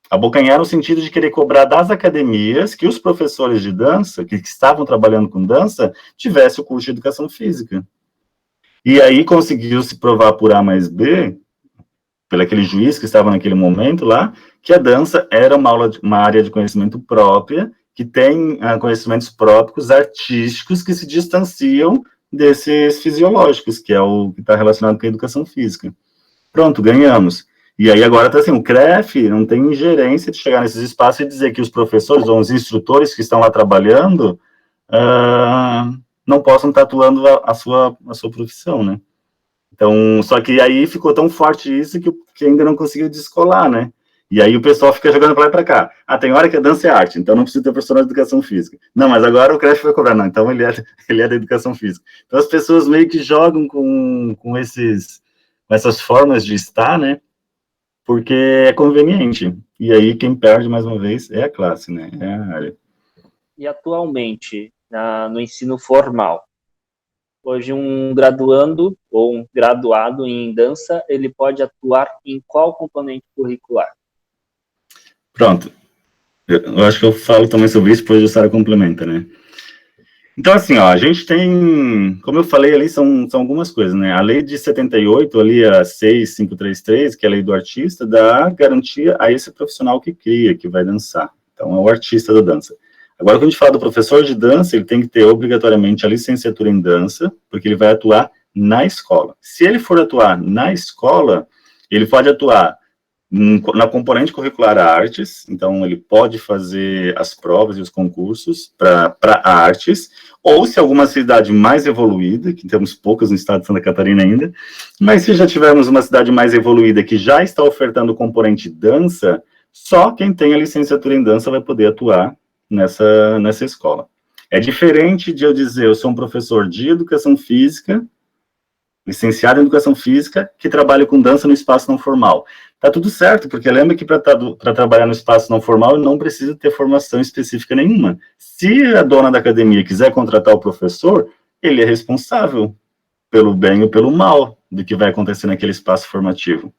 B: Abocanhar no sentido de querer cobrar das academias que os professores de dança, que estavam trabalhando com dança, tivessem o curso de educação física. E aí conseguiu se provar por A mais B, pelo aquele juiz que estava naquele momento lá, que a dança era uma área de conhecimento própria, que tem conhecimentos próprios, artísticos, que se distanciam desses fisiológicos, que é o que está relacionado com a educação física. Pronto, ganhamos. E aí agora está assim, o CREF não tem ingerência de chegar nesses espaços e dizer que os professores ou os instrutores que estão lá trabalhando não possam estar atuando a sua profissão, né? Então, só que aí ficou tão forte isso que ainda não conseguiu descolar, né? E aí o pessoal fica jogando para lá e para cá. Ah, tem hora que a dança é arte, então não precisa ter profissional de educação física. Não, mas agora o CREF vai cobrar. Não, então ele é da educação física. Então as pessoas meio que jogam com essas formas de estar, né? Porque é conveniente. E aí quem perde, mais uma vez, é a classe, né? É a área.
A: E atualmente, no ensino formal, hoje um graduando ou um graduado em dança, ele pode atuar em qual componente curricular?
B: Pronto. Eu acho que eu falo também sobre isso, depois a Sara complementa, né? Então, assim, ó, a gente tem, como eu falei ali, são algumas coisas, né? A lei de 78, ali, a 6533, que é a lei do artista, dá garantia a esse profissional que cria, que vai dançar. Então, é o artista da dança. Agora, quando a gente fala do professor de dança, ele tem que ter obrigatoriamente a licenciatura em dança, porque ele vai atuar na escola. Se ele for atuar na escola, ele pode atuar Na componente curricular artes, então ele pode fazer as provas e os concursos para artes, ou se alguma cidade mais evoluída, que temos poucas no estado de Santa Catarina ainda, mas se já tivermos uma cidade mais evoluída que já está ofertando o componente dança, só quem tem a licenciatura em dança vai poder atuar nessa escola. É diferente de eu dizer, eu sou um professor de educação física, licenciado em educação física, que trabalha com dança no espaço não formal. Tá tudo certo, porque lembra que para trabalhar no espaço não formal, não precisa ter formação específica nenhuma. Se a dona da academia quiser contratar o professor, ele é responsável pelo bem ou pelo mal do que vai acontecer naquele espaço formativo.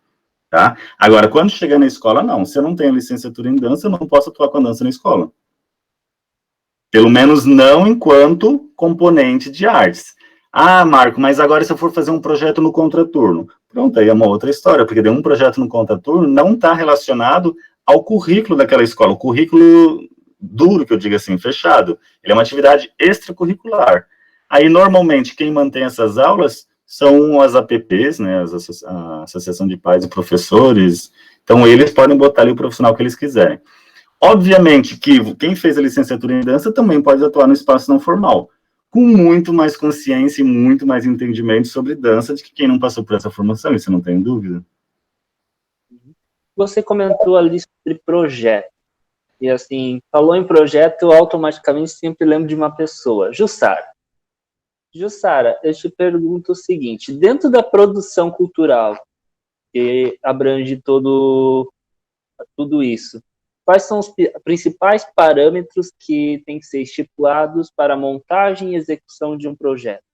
B: Tá? Agora, quando chegar na escola, não. Se eu não tenho licenciatura em dança, eu não posso atuar com a dança na escola. Pelo menos não enquanto componente de artes. Ah, Marco, mas agora se eu for fazer um projeto no contraturno? Pronto, aí é uma outra história, porque um projeto no contraturno não está relacionado ao currículo daquela escola, o currículo duro, que eu digo assim, fechado. Ele é uma atividade extracurricular. Aí, normalmente, quem mantém essas aulas são as APPs, né, a Associação de Pais e Professores, então eles podem botar ali o profissional que eles quiserem. Obviamente que quem fez a licenciatura em dança também pode atuar no espaço não formal, com muito mais consciência e muito mais entendimento sobre dança de que quem não passou por essa formação, isso eu não tenho dúvida.
A: Você comentou ali sobre projeto, e assim, falou em projeto, eu automaticamente sempre lembro de uma pessoa, Jussara. Jussara, eu te pergunto o seguinte, dentro da produção cultural, que abrange tudo isso, quais são os principais parâmetros que têm que ser estipulados para a montagem e execução de um projeto?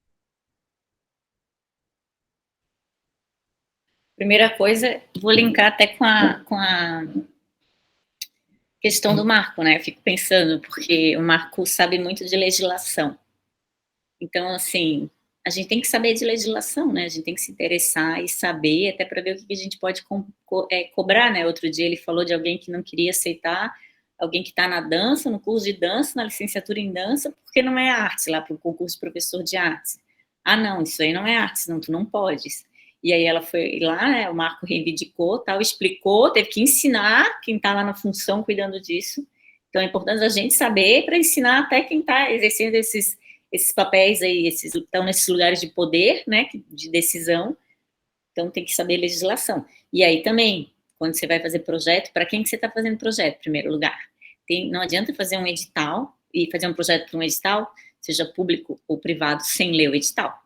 C: Primeira coisa, vou linkar até com a questão do Marco, né? Eu fico pensando, porque o Marco sabe muito de legislação. Então, assim, a gente tem que saber de legislação, né? A gente tem que se interessar e saber, até para ver o que a gente pode cobrar, né? Outro dia ele falou de alguém que não queria aceitar alguém que está na dança, no curso de dança, na licenciatura em dança, porque não é artes, lá para o concurso de professor de artes. Ah, não, isso aí não é artes, não, tu não podes. E aí ela foi lá, né, o Marco reivindicou, tal, explicou, teve que ensinar quem está lá na função cuidando disso. Então é importante a gente saber para ensinar até quem está exercendo esses papéis aí, estão nesses lugares de poder, né, de decisão. Então tem que saber legislação. E aí também, quando você vai fazer projeto, para quem que você está fazendo projeto, em primeiro lugar? Não adianta fazer um edital e fazer um projeto para um edital, seja público ou privado, sem ler o edital.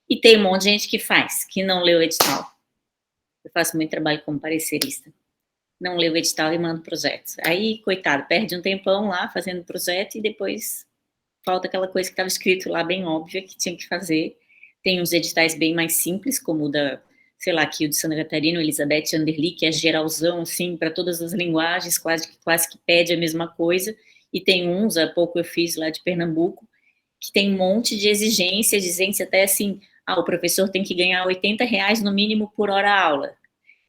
C: E tem um monte de gente que faz, que não lê o edital. Eu faço muito trabalho como parecerista. Não lê o edital e manda projetos. Aí, coitado, perde um tempão lá fazendo projeto e depois falta aquela coisa que estava escrito lá, bem óbvia, que tinha que fazer. Tem uns editais bem mais simples, como o da, sei lá, aqui o de Santa Catarina, Elizabeth Anderli, que é geralzão, assim, para todas as linguagens, quase que pede a mesma coisa. E tem uns, há pouco eu fiz lá de Pernambuco, que tem um monte de exigência, dizendo até assim, o professor tem que ganhar R$80 no mínimo por hora aula.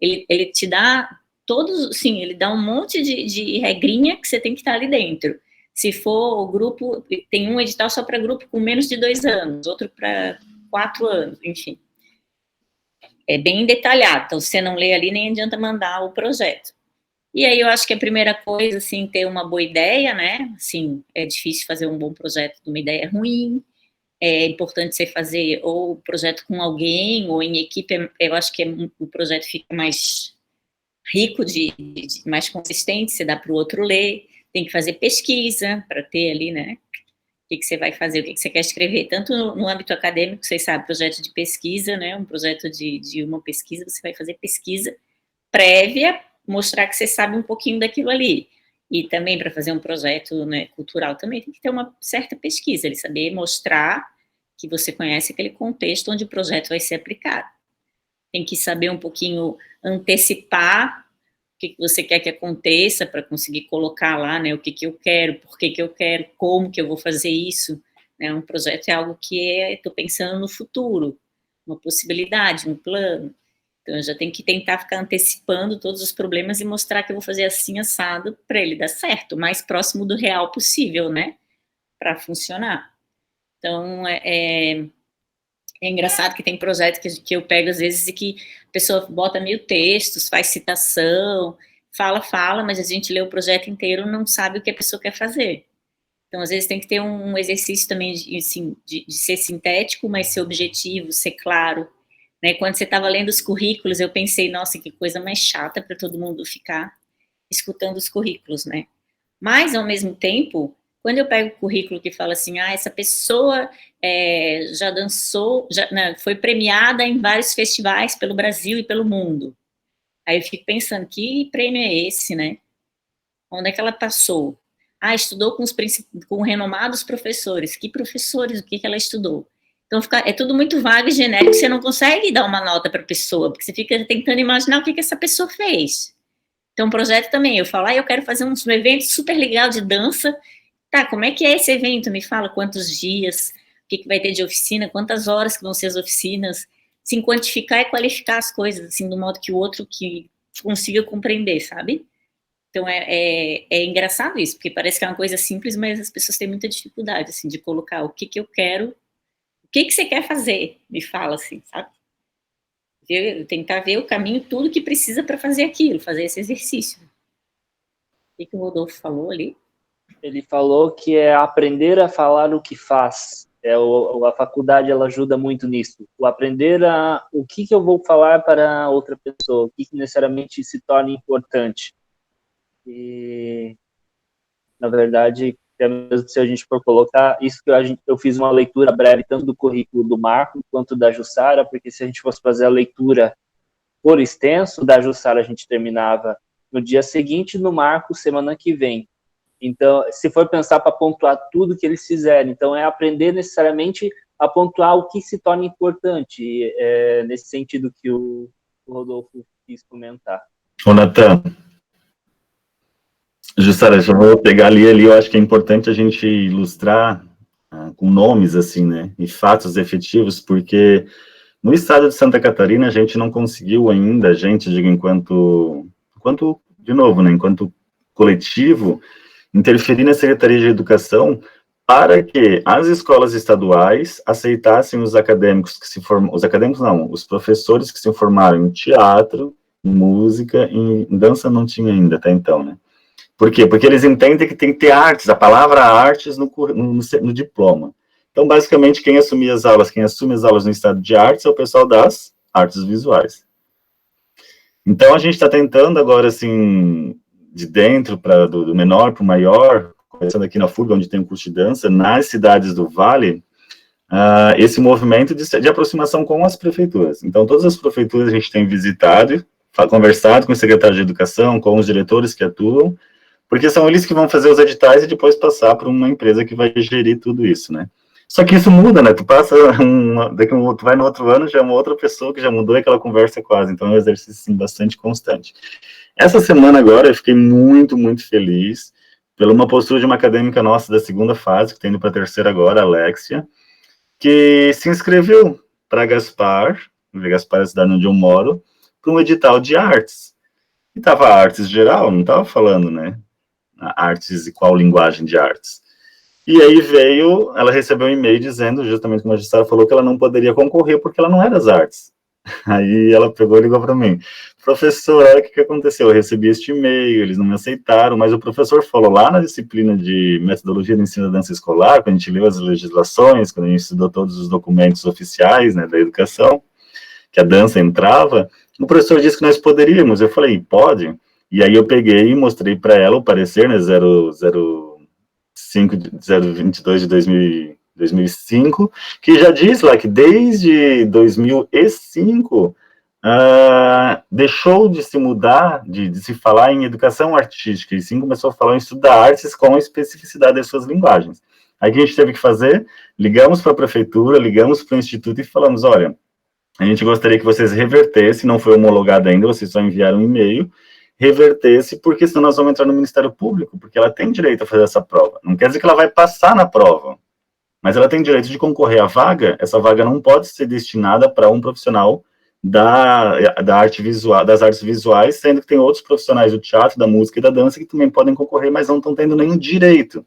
C: Ele te dá todos, sim, ele dá um monte de regrinha que você tem que estar ali dentro. Se for o grupo, tem um edital só para grupo com menos de 2 anos, outro para 4 anos, enfim. É bem detalhado, então se você não lê ali, nem adianta mandar o projeto. E aí eu acho que a primeira coisa, assim, ter uma boa ideia, né, assim, é difícil fazer um bom projeto de uma ideia ruim, é importante você fazer ou projeto com alguém, ou em equipe, eu acho que o projeto fica mais rico, mais consistente, você dá para o outro ler, tem que fazer pesquisa para ter ali, né, o que você vai fazer, o que você quer escrever, tanto no âmbito acadêmico, vocês sabem, projeto de pesquisa, né, um projeto de uma pesquisa, você vai fazer pesquisa prévia, mostrar que você sabe um pouquinho daquilo ali, e também para fazer um projeto, né, cultural também tem que ter uma certa pesquisa, ele saber mostrar que você conhece aquele contexto onde o projeto vai ser aplicado. Tem que saber um pouquinho antecipar o que você quer que aconteça para conseguir colocar lá, né, o que eu quero, por que eu quero, como que eu vou fazer isso, né, um projeto é algo que estou pensando no futuro, uma possibilidade, um plano, então eu já tenho que tentar ficar antecipando todos os problemas e mostrar que eu vou fazer assim, assado, para ele dar certo, o mais próximo do real possível, né, para funcionar. Então, É engraçado que tem projeto que eu pego às vezes e que a pessoa bota 1000 textos, faz citação, fala, mas a gente lê o projeto inteiro e não sabe o que a pessoa quer fazer. Então, às vezes, tem que ter um exercício também assim, de ser sintético, mas ser objetivo, ser claro. Né? Quando você estava lendo os currículos, eu pensei, nossa, que coisa mais chata para todo mundo ficar escutando os currículos, né? Mas, ao mesmo tempo, quando eu pego o currículo que fala assim, essa pessoa já dançou, foi premiada em vários festivais pelo Brasil e pelo mundo. Aí eu fico pensando, que prêmio é esse, né? Onde é que ela passou? Estudou com renomados professores. Que professores? O que ela estudou? Então, é tudo muito vago e genérico, você não consegue dar uma nota para a pessoa, porque você fica tentando imaginar o que essa pessoa fez. Então, um projeto também, eu falo, eu quero fazer um evento super legal de dança. Tá, como é que é esse evento? Me fala quantos dias, o que vai ter de oficina, quantas horas que vão ser as oficinas, assim, quantificar e qualificar as coisas, assim, do modo que o outro que consiga compreender, sabe? Então, é engraçado isso, porque parece que é uma coisa simples, mas as pessoas têm muita dificuldade, assim, de colocar o que eu quero, o que você quer fazer, me fala, assim, sabe? Tentar ver o caminho, tudo que precisa para fazer aquilo, fazer esse exercício. O que o Rodolfo falou ali?
A: Ele falou que é aprender a falar o que faz. A faculdade, ela ajuda muito nisso. O aprender o que eu vou falar para outra pessoa, o que necessariamente se torna importante. E, na verdade, mesmo se a gente for colocar, isso que eu fiz uma leitura breve, tanto do currículo do Marco, quanto da Jussara, porque se a gente fosse fazer a leitura por extenso, da Jussara a gente terminava no dia seguinte, no Marco, semana que vem. Então, se for pensar para pontuar tudo que eles fizeram, então é aprender necessariamente a pontuar o que se torna importante, nesse sentido que o Rodolfo quis comentar.
B: Ô, Natan, Jussara, eu vou pegar ali, eu acho que é importante a gente ilustrar com nomes, assim, né, e fatos efetivos, porque no estado de Santa Catarina a gente não conseguiu ainda, digo, enquanto de novo, né, enquanto coletivo, interferir na Secretaria de Educação para que as escolas estaduais aceitassem os acadêmicos que se formam, os professores que se formaram em teatro, em música, em dança não tinha ainda até então, né? Por quê? Porque eles entendem que tem que ter artes, a palavra artes no diploma. Então, basicamente, quem assume as aulas no estado de artes é o pessoal das artes visuais. Então, a gente está tentando agora, assim, de dentro, do menor para o maior, começando aqui na FURB, onde tem um curso de dança, nas cidades do Vale, esse movimento de aproximação com as prefeituras. Então, todas as prefeituras a gente tem visitado, conversado com o secretário de Educação, com os diretores que atuam, porque são eles que vão fazer os editais e depois passar para uma empresa que vai gerir tudo isso, né? Só que isso muda, né? Tu vai no outro ano, já é uma outra pessoa que já mudou aquela conversa quase. Então é um exercício assim, bastante constante. Essa semana agora eu fiquei muito, muito feliz pela uma postura de uma acadêmica nossa da segunda fase, que está indo para a terceira agora, a Alexia, que se inscreveu para Gaspar, é a cidade onde eu moro, para um edital de artes. E estava artes geral, não estava falando, né? Artes e qual linguagem de artes. E aí ela recebeu um e-mail dizendo, justamente como a Jussara falou, que ela não poderia concorrer porque ela não é das artes. Aí ela pegou e ligou para mim, professor, olha o que aconteceu, eu recebi este e-mail, eles não me aceitaram, mas o professor falou lá na disciplina de metodologia de ensino da dança escolar, quando a gente leu as legislações, quando a gente estudou todos os documentos oficiais, né, da educação, que a dança entrava, o professor disse que nós poderíamos, eu falei, pode? E aí eu peguei e mostrei para ela o parecer, né, 022 de 2005, que já diz lá que desde 2005 deixou de se mudar, de se falar em educação artística, e sim começou a falar em estudar artes com a especificidade das suas linguagens. Aí o que a gente teve que fazer? Ligamos para a prefeitura, ligamos para o instituto e falamos, olha, a gente gostaria que vocês revertessem, não foi homologado ainda, vocês só enviaram um e-mail, revertesse, porque senão nós vamos entrar no Ministério Público, porque ela tem direito a fazer essa prova. Não quer dizer que ela vai passar na prova, mas ela tem direito de concorrer à vaga. Essa vaga não pode ser destinada para um profissional das artes visuais, sendo que tem outros profissionais do teatro, da música e da dança que também podem concorrer, mas não estão tendo nenhum direito.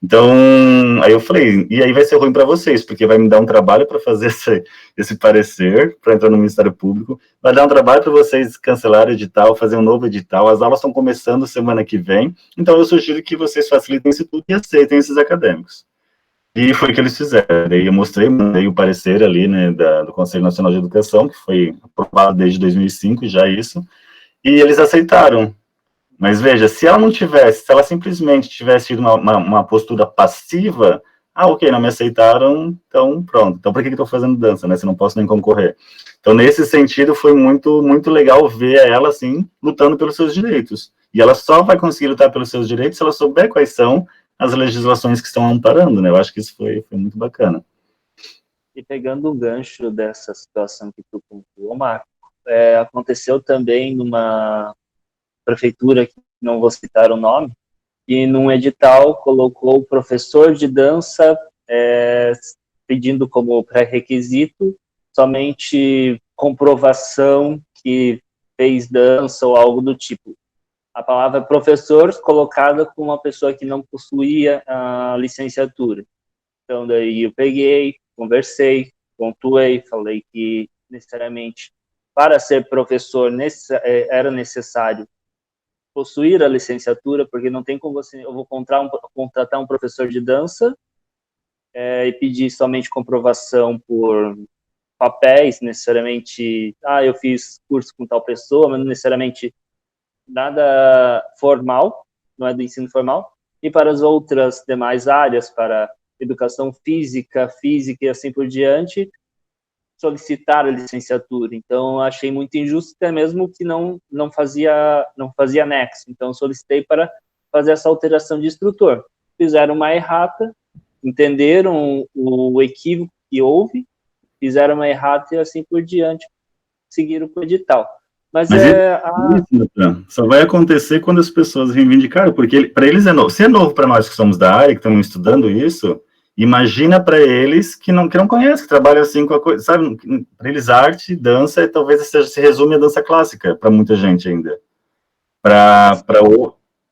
B: Então, aí eu falei, e aí vai ser ruim para vocês, porque vai me dar um trabalho para fazer esse parecer, para entrar no Ministério Público, vai dar um trabalho para vocês cancelarem o edital, fazer um novo edital, as aulas estão começando semana que vem, então eu sugiro que vocês facilitem isso tudo e aceitem esses acadêmicos. E foi o que eles fizeram. Daí eu mandei o parecer ali, né, do Conselho Nacional de Educação, que foi aprovado desde 2005, já isso, e eles aceitaram. Mas veja, se ela não tivesse, se ela simplesmente tivesse tido uma postura passiva, ok, não me aceitaram, então pronto. Então por que eu estou fazendo dança, né, se não posso nem concorrer? Então nesse sentido foi muito, muito legal ver ela, assim, lutando pelos seus direitos. E ela só vai conseguir lutar pelos seus direitos se ela souber quais são as legislações que estão amparando, né? Eu acho que isso foi muito bacana.
A: E pegando o gancho dessa situação que tu pontuou, Marco, aconteceu também numa prefeitura, que não vou citar o nome, e num edital colocou o professor de dança pedindo como pré-requisito somente comprovação que fez dança ou algo do tipo. A palavra professor colocada com uma pessoa que não possuía a licenciatura. Então, daí eu peguei, conversei, pontuei, falei que necessariamente para ser professor era necessário possuir a licenciatura, porque não tem como você, eu vou contratar um professor de dança e pedir somente comprovação por papéis, necessariamente, eu fiz curso com tal pessoa, mas não necessariamente nada formal, não é do ensino formal, e para as outras demais áreas, para educação física e assim por diante, solicitar a licenciatura. Então, achei muito injusto, até mesmo que não fazia nexo. Então, solicitei para fazer essa alteração de instrutor. Fizeram uma errata, entenderam o equívoco que houve, fizeram uma errata e assim por diante, seguiram o edital. Mas
B: isso, só vai acontecer quando as pessoas reivindicaram, porque para eles é novo. Se é novo para nós que somos da área, que estamos estudando isso, imagina para eles que não conhecem, que trabalham assim com a coisa, sabe? Para eles, arte, dança, talvez se resume a dança clássica, para muita gente ainda.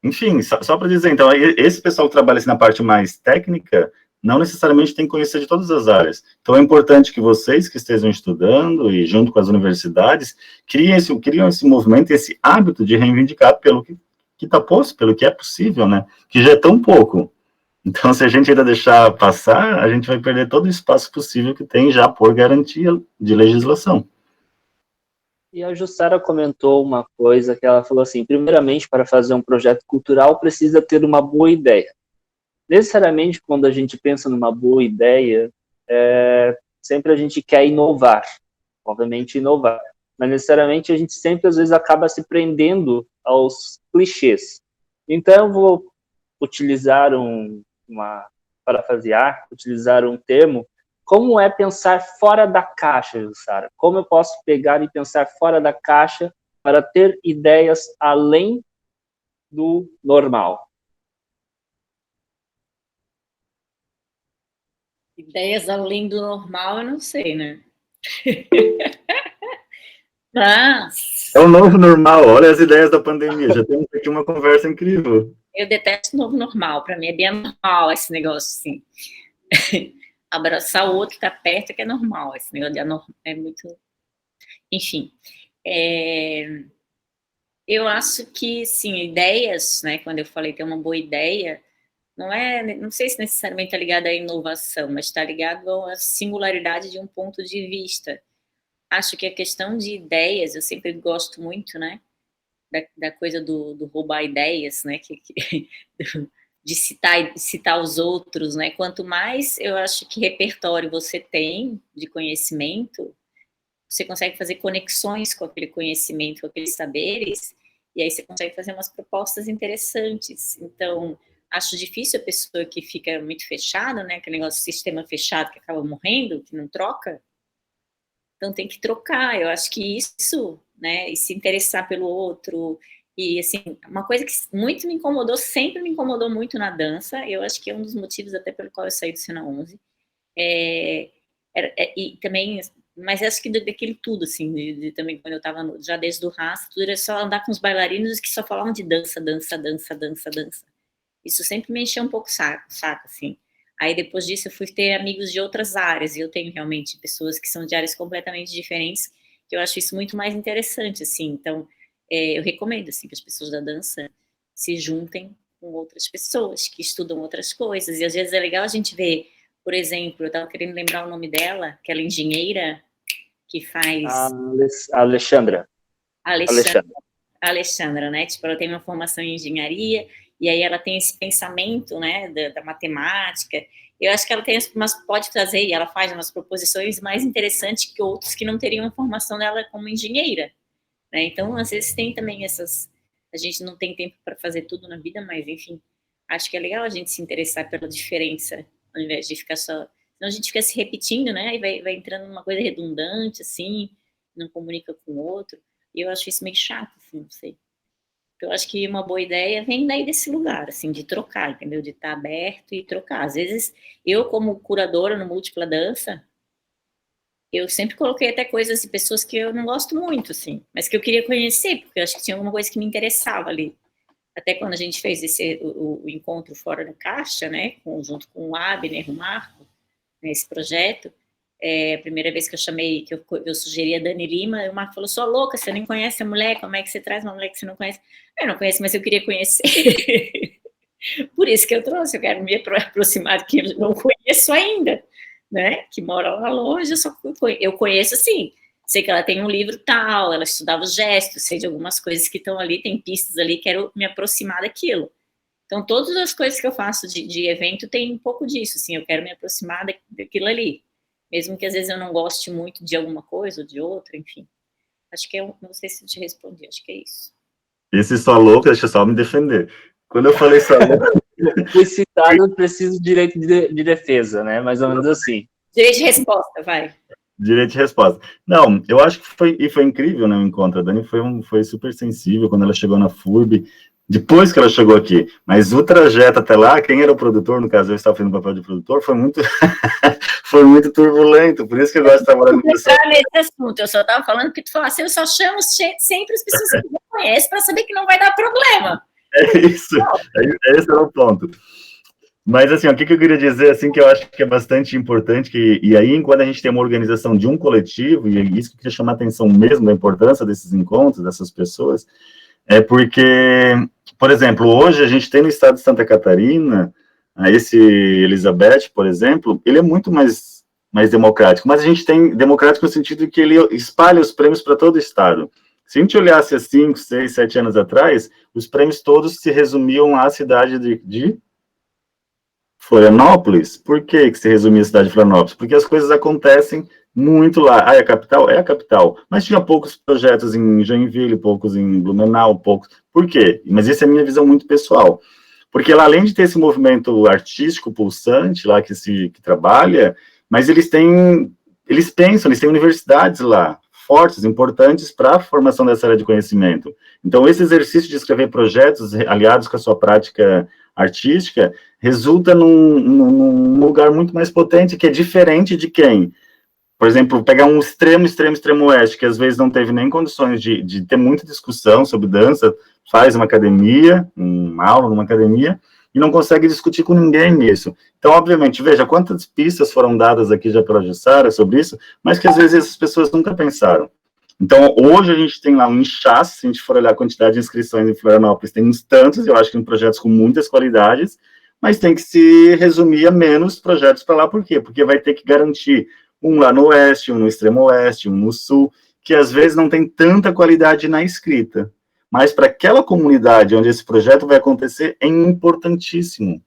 B: Enfim, só para dizer, então, esse pessoal que trabalha assim, na parte mais técnica, não necessariamente tem que conhecer de todas as áreas. Então, é importante que vocês que estejam estudando e junto com as universidades, criem esse movimento, esse hábito de reivindicar pelo que está posto, pelo que é possível, né? Que já é tão pouco. Então, se a gente ainda deixar passar, a gente vai perder todo o espaço possível que tem já por garantia de legislação.
A: E a Jussara comentou uma coisa que ela falou assim, primeiramente, para fazer um projeto cultural, precisa ter uma boa ideia. Necessariamente, quando a gente pensa numa boa ideia, sempre a gente quer inovar, obviamente inovar, mas necessariamente a gente sempre, às vezes, acaba se prendendo aos clichês. Então, eu vou utilizar parafrasear, utilizar um termo, como é pensar fora da caixa, Jussara? Como eu posso pegar e pensar fora da caixa para ter ideias além do normal?
C: Ideias além do normal, eu não sei, né? Mas...
B: É o novo normal, olha as ideias da pandemia, já temos aqui uma conversa incrível.
C: Eu detesto o novo normal, para mim é bem normal esse negócio, assim. Abraçar o outro, tá perto, que é normal, esse negócio de anormal, é muito... Enfim, eu acho que, sim, ideias, né, quando eu falei ter uma boa ideia, não sei se necessariamente está ligado à inovação, mas está ligado à singularidade de um ponto de vista. Acho que a questão de ideias, eu sempre gosto muito, né, da coisa do roubar ideias, né, de citar os outros, né, quanto mais eu acho que repertório você tem de conhecimento, você consegue fazer conexões com aquele conhecimento, com aqueles saberes, e aí você consegue fazer umas propostas interessantes. Então, acho difícil a pessoa que fica muito fechada, né, aquele negócio de sistema fechado que acaba morrendo, que não troca. Então, tem que trocar. Eu acho que isso, né, e se interessar pelo outro, e, assim, uma coisa que muito me incomodou, sempre me incomodou muito na dança, eu acho que é um dos motivos até pelo qual eu saí do Cena 11, e também... Mas acho que daquele tudo, assim, também quando eu estava já desde o raça, tudo era só andar com os bailarinos que só falavam de dança, dança, dança, dança, dança. Isso sempre me encheu um pouco o saco, assim. Aí, depois disso, eu fui ter amigos de outras áreas, e eu tenho realmente pessoas que são de áreas completamente diferentes, que eu acho isso muito mais interessante, assim. Então, eu recomendo, assim, que as pessoas da dança se juntem com outras pessoas que estudam outras coisas, e às vezes é legal a gente ver, por exemplo, eu estava querendo lembrar o nome dela, aquela engenheira que faz...
A: A Alexandra.
C: Alexandra, né? Tipo, ela tem uma formação em engenharia, e aí ela tem esse pensamento, né, da matemática. Eu acho que ela tem pode trazer, e ela faz umas proposições mais interessantes que outros que não teriam a formação dela como engenheira, né? Então, às vezes tem também a gente não tem tempo para fazer tudo na vida, mas, enfim, acho que é legal a gente se interessar pela diferença, ao invés de ficar só... Senão a gente fica se repetindo, né, e vai entrando numa coisa redundante, assim, não comunica com o outro, e eu acho isso meio chato, assim, não sei. Eu acho que uma boa ideia vem daí desse lugar, assim, de trocar, entendeu? De estar aberto e trocar. Às vezes, eu, como curadora no Múltipla Dança, eu sempre coloquei até coisas de pessoas que eu não gosto muito, assim, mas que eu queria conhecer, porque eu acho que tinha alguma coisa que me interessava ali. Até quando a gente fez o encontro fora da caixa, né, junto com o Abner, o Marco, nesse projeto, a primeira vez que eu chamei, que eu sugeri a Dani Lima, o Marco falou, sua louca, você nem conhece a mulher, como é que você traz uma mulher que você não conhece? Eu não conheço, mas eu queria conhecer. Por isso que eu trouxe, eu quero me aproximar de quem eu não conheço ainda, né, que mora lá longe, eu conheço, assim, sei que ela tem um livro tal, ela estudava os gestos, sei de algumas coisas que estão ali, tem pistas ali, quero me aproximar daquilo. Então, todas as coisas que eu faço de evento tem um pouco disso, assim, eu quero me aproximar daquilo ali. Mesmo que às vezes eu não goste muito de alguma coisa ou de outra, enfim. Acho que não sei se eu te respondi, acho que é isso.
B: Esse só louco, deixa eu só me defender. Quando eu falei só louco...
A: Fui citado, preciso de direito de defesa, né? Mais ou menos assim.
C: Direito de resposta, vai.
B: Direito de resposta. Não, eu acho que foi incrível, né, o encontro. A Dani foi super sensível quando ela chegou na FURB, depois que ela chegou aqui. Mas o trajeto até lá, quem era o produtor, no caso, eu estava fazendo o papel de produtor, foi muito, foi muito turbulento, por isso que eu gosto de trabalhar com pessoas.
C: Nesse assunto, eu só estava falando que tu falasse, eu só chamo sempre as pessoas que não conhecem para saber que não vai dar problema.
B: É isso, esse é o ponto. Mas, assim, o que eu queria dizer, assim, que eu acho que é bastante importante, e aí, quando a gente tem uma organização de um coletivo, e é isso que eu queria chamar a atenção mesmo, da importância desses encontros, dessas pessoas, é porque, por exemplo, hoje a gente tem no estado de Santa Catarina, esse Elizabeth, por exemplo, ele é muito mais democrático, mas a gente tem democrático no sentido que ele espalha os prêmios para todo o estado. Se a gente olhasse há 5, 6, 7 anos atrás, os prêmios todos se resumiam à cidade de Florianópolis. Por que se resumia a cidade de Florianópolis? Porque as coisas acontecem muito lá. É a capital? É a capital. Mas tinha poucos projetos em Joinville, poucos em Blumenau, poucos. Por quê? Mas essa é a minha visão muito pessoal. Porque lá, além de ter esse movimento artístico pulsante lá que trabalha, mas eles pensam, eles têm universidades lá, fortes, importantes para a formação dessa área de conhecimento. Então, esse exercício de escrever projetos aliados com a sua prática artística resulta num lugar muito mais potente, que é diferente de quem? Por exemplo, pegar um extremo oeste, que às vezes não teve nem condições de ter muita discussão sobre dança, faz uma academia, uma aula numa academia, e não consegue discutir com ninguém isso. Então, obviamente, veja quantas pistas foram dadas aqui já pela Jussara sobre isso, mas que às vezes essas pessoas nunca pensaram. Então, hoje a gente tem lá um inchaço, se a gente for olhar a quantidade de inscrições em Florianópolis, tem uns tantos, eu acho que em projetos com muitas qualidades, mas tem que se resumir a menos projetos para lá, por quê? Porque vai ter que garantir um lá no oeste, um no extremo oeste, um no sul, que às vezes não tem tanta qualidade na escrita. Mas para aquela comunidade onde esse projeto vai acontecer, é importantíssimo.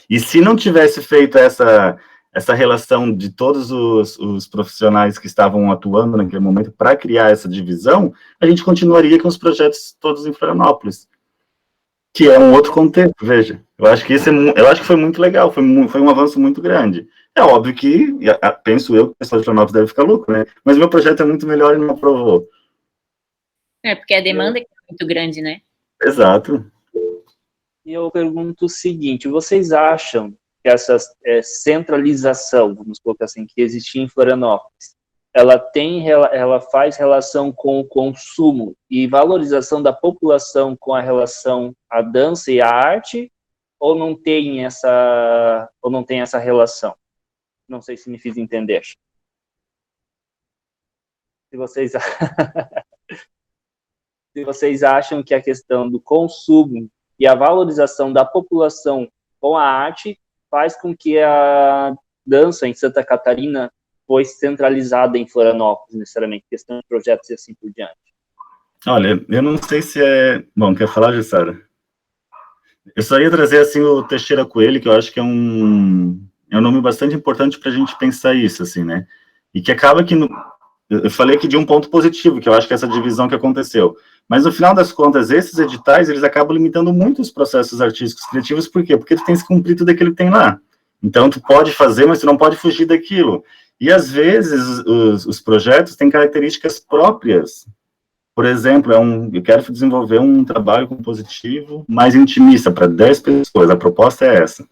B: E se não tivesse feito essa relação de todos os profissionais que estavam atuando naquele momento para criar essa divisão, a gente continuaria com os projetos todos em Florianópolis, que é um outro contexto, veja. Eu acho que foi muito legal, foi um avanço muito grande. É óbvio que, penso eu, que o pessoal de Florianópolis deve ficar louco, né? Mas meu projeto é muito melhor e não aprovou.
C: Porque a demanda é muito grande, né?
B: Exato.
A: E eu pergunto o seguinte, vocês acham que essa centralização, vamos colocar assim, que existia em Florianópolis, ela faz relação com o consumo e valorização da população com a relação à dança e à arte, ou não tem essa relação? Não sei se me fiz entender. Se vocês se vocês acham que a questão do consumo e a valorização da população com a arte faz com que a dança em Santa Catarina foi centralizada em Florianópolis, necessariamente, questão de projetos e assim por diante.
B: Olha, eu não sei se é... Bom, quer falar, Jussara? Eu só ia trazer, assim, o Teixeira Coelho, que eu acho que é um nome bastante importante para a gente pensar isso, assim, né? E que acaba que... Eu falei aqui de um ponto positivo, que eu acho que essa divisão que aconteceu. Mas, no final das contas, esses editais, eles acabam limitando muito os processos artísticos criativos. Por quê? Porque tu tens que cumprir tudo aquilo que tem lá. Então, tu pode fazer, mas tu não pode fugir daquilo. E, às vezes, os projetos têm características próprias. Por exemplo, eu quero desenvolver um trabalho compositivo mais intimista, para 10 pessoas. A proposta é essa.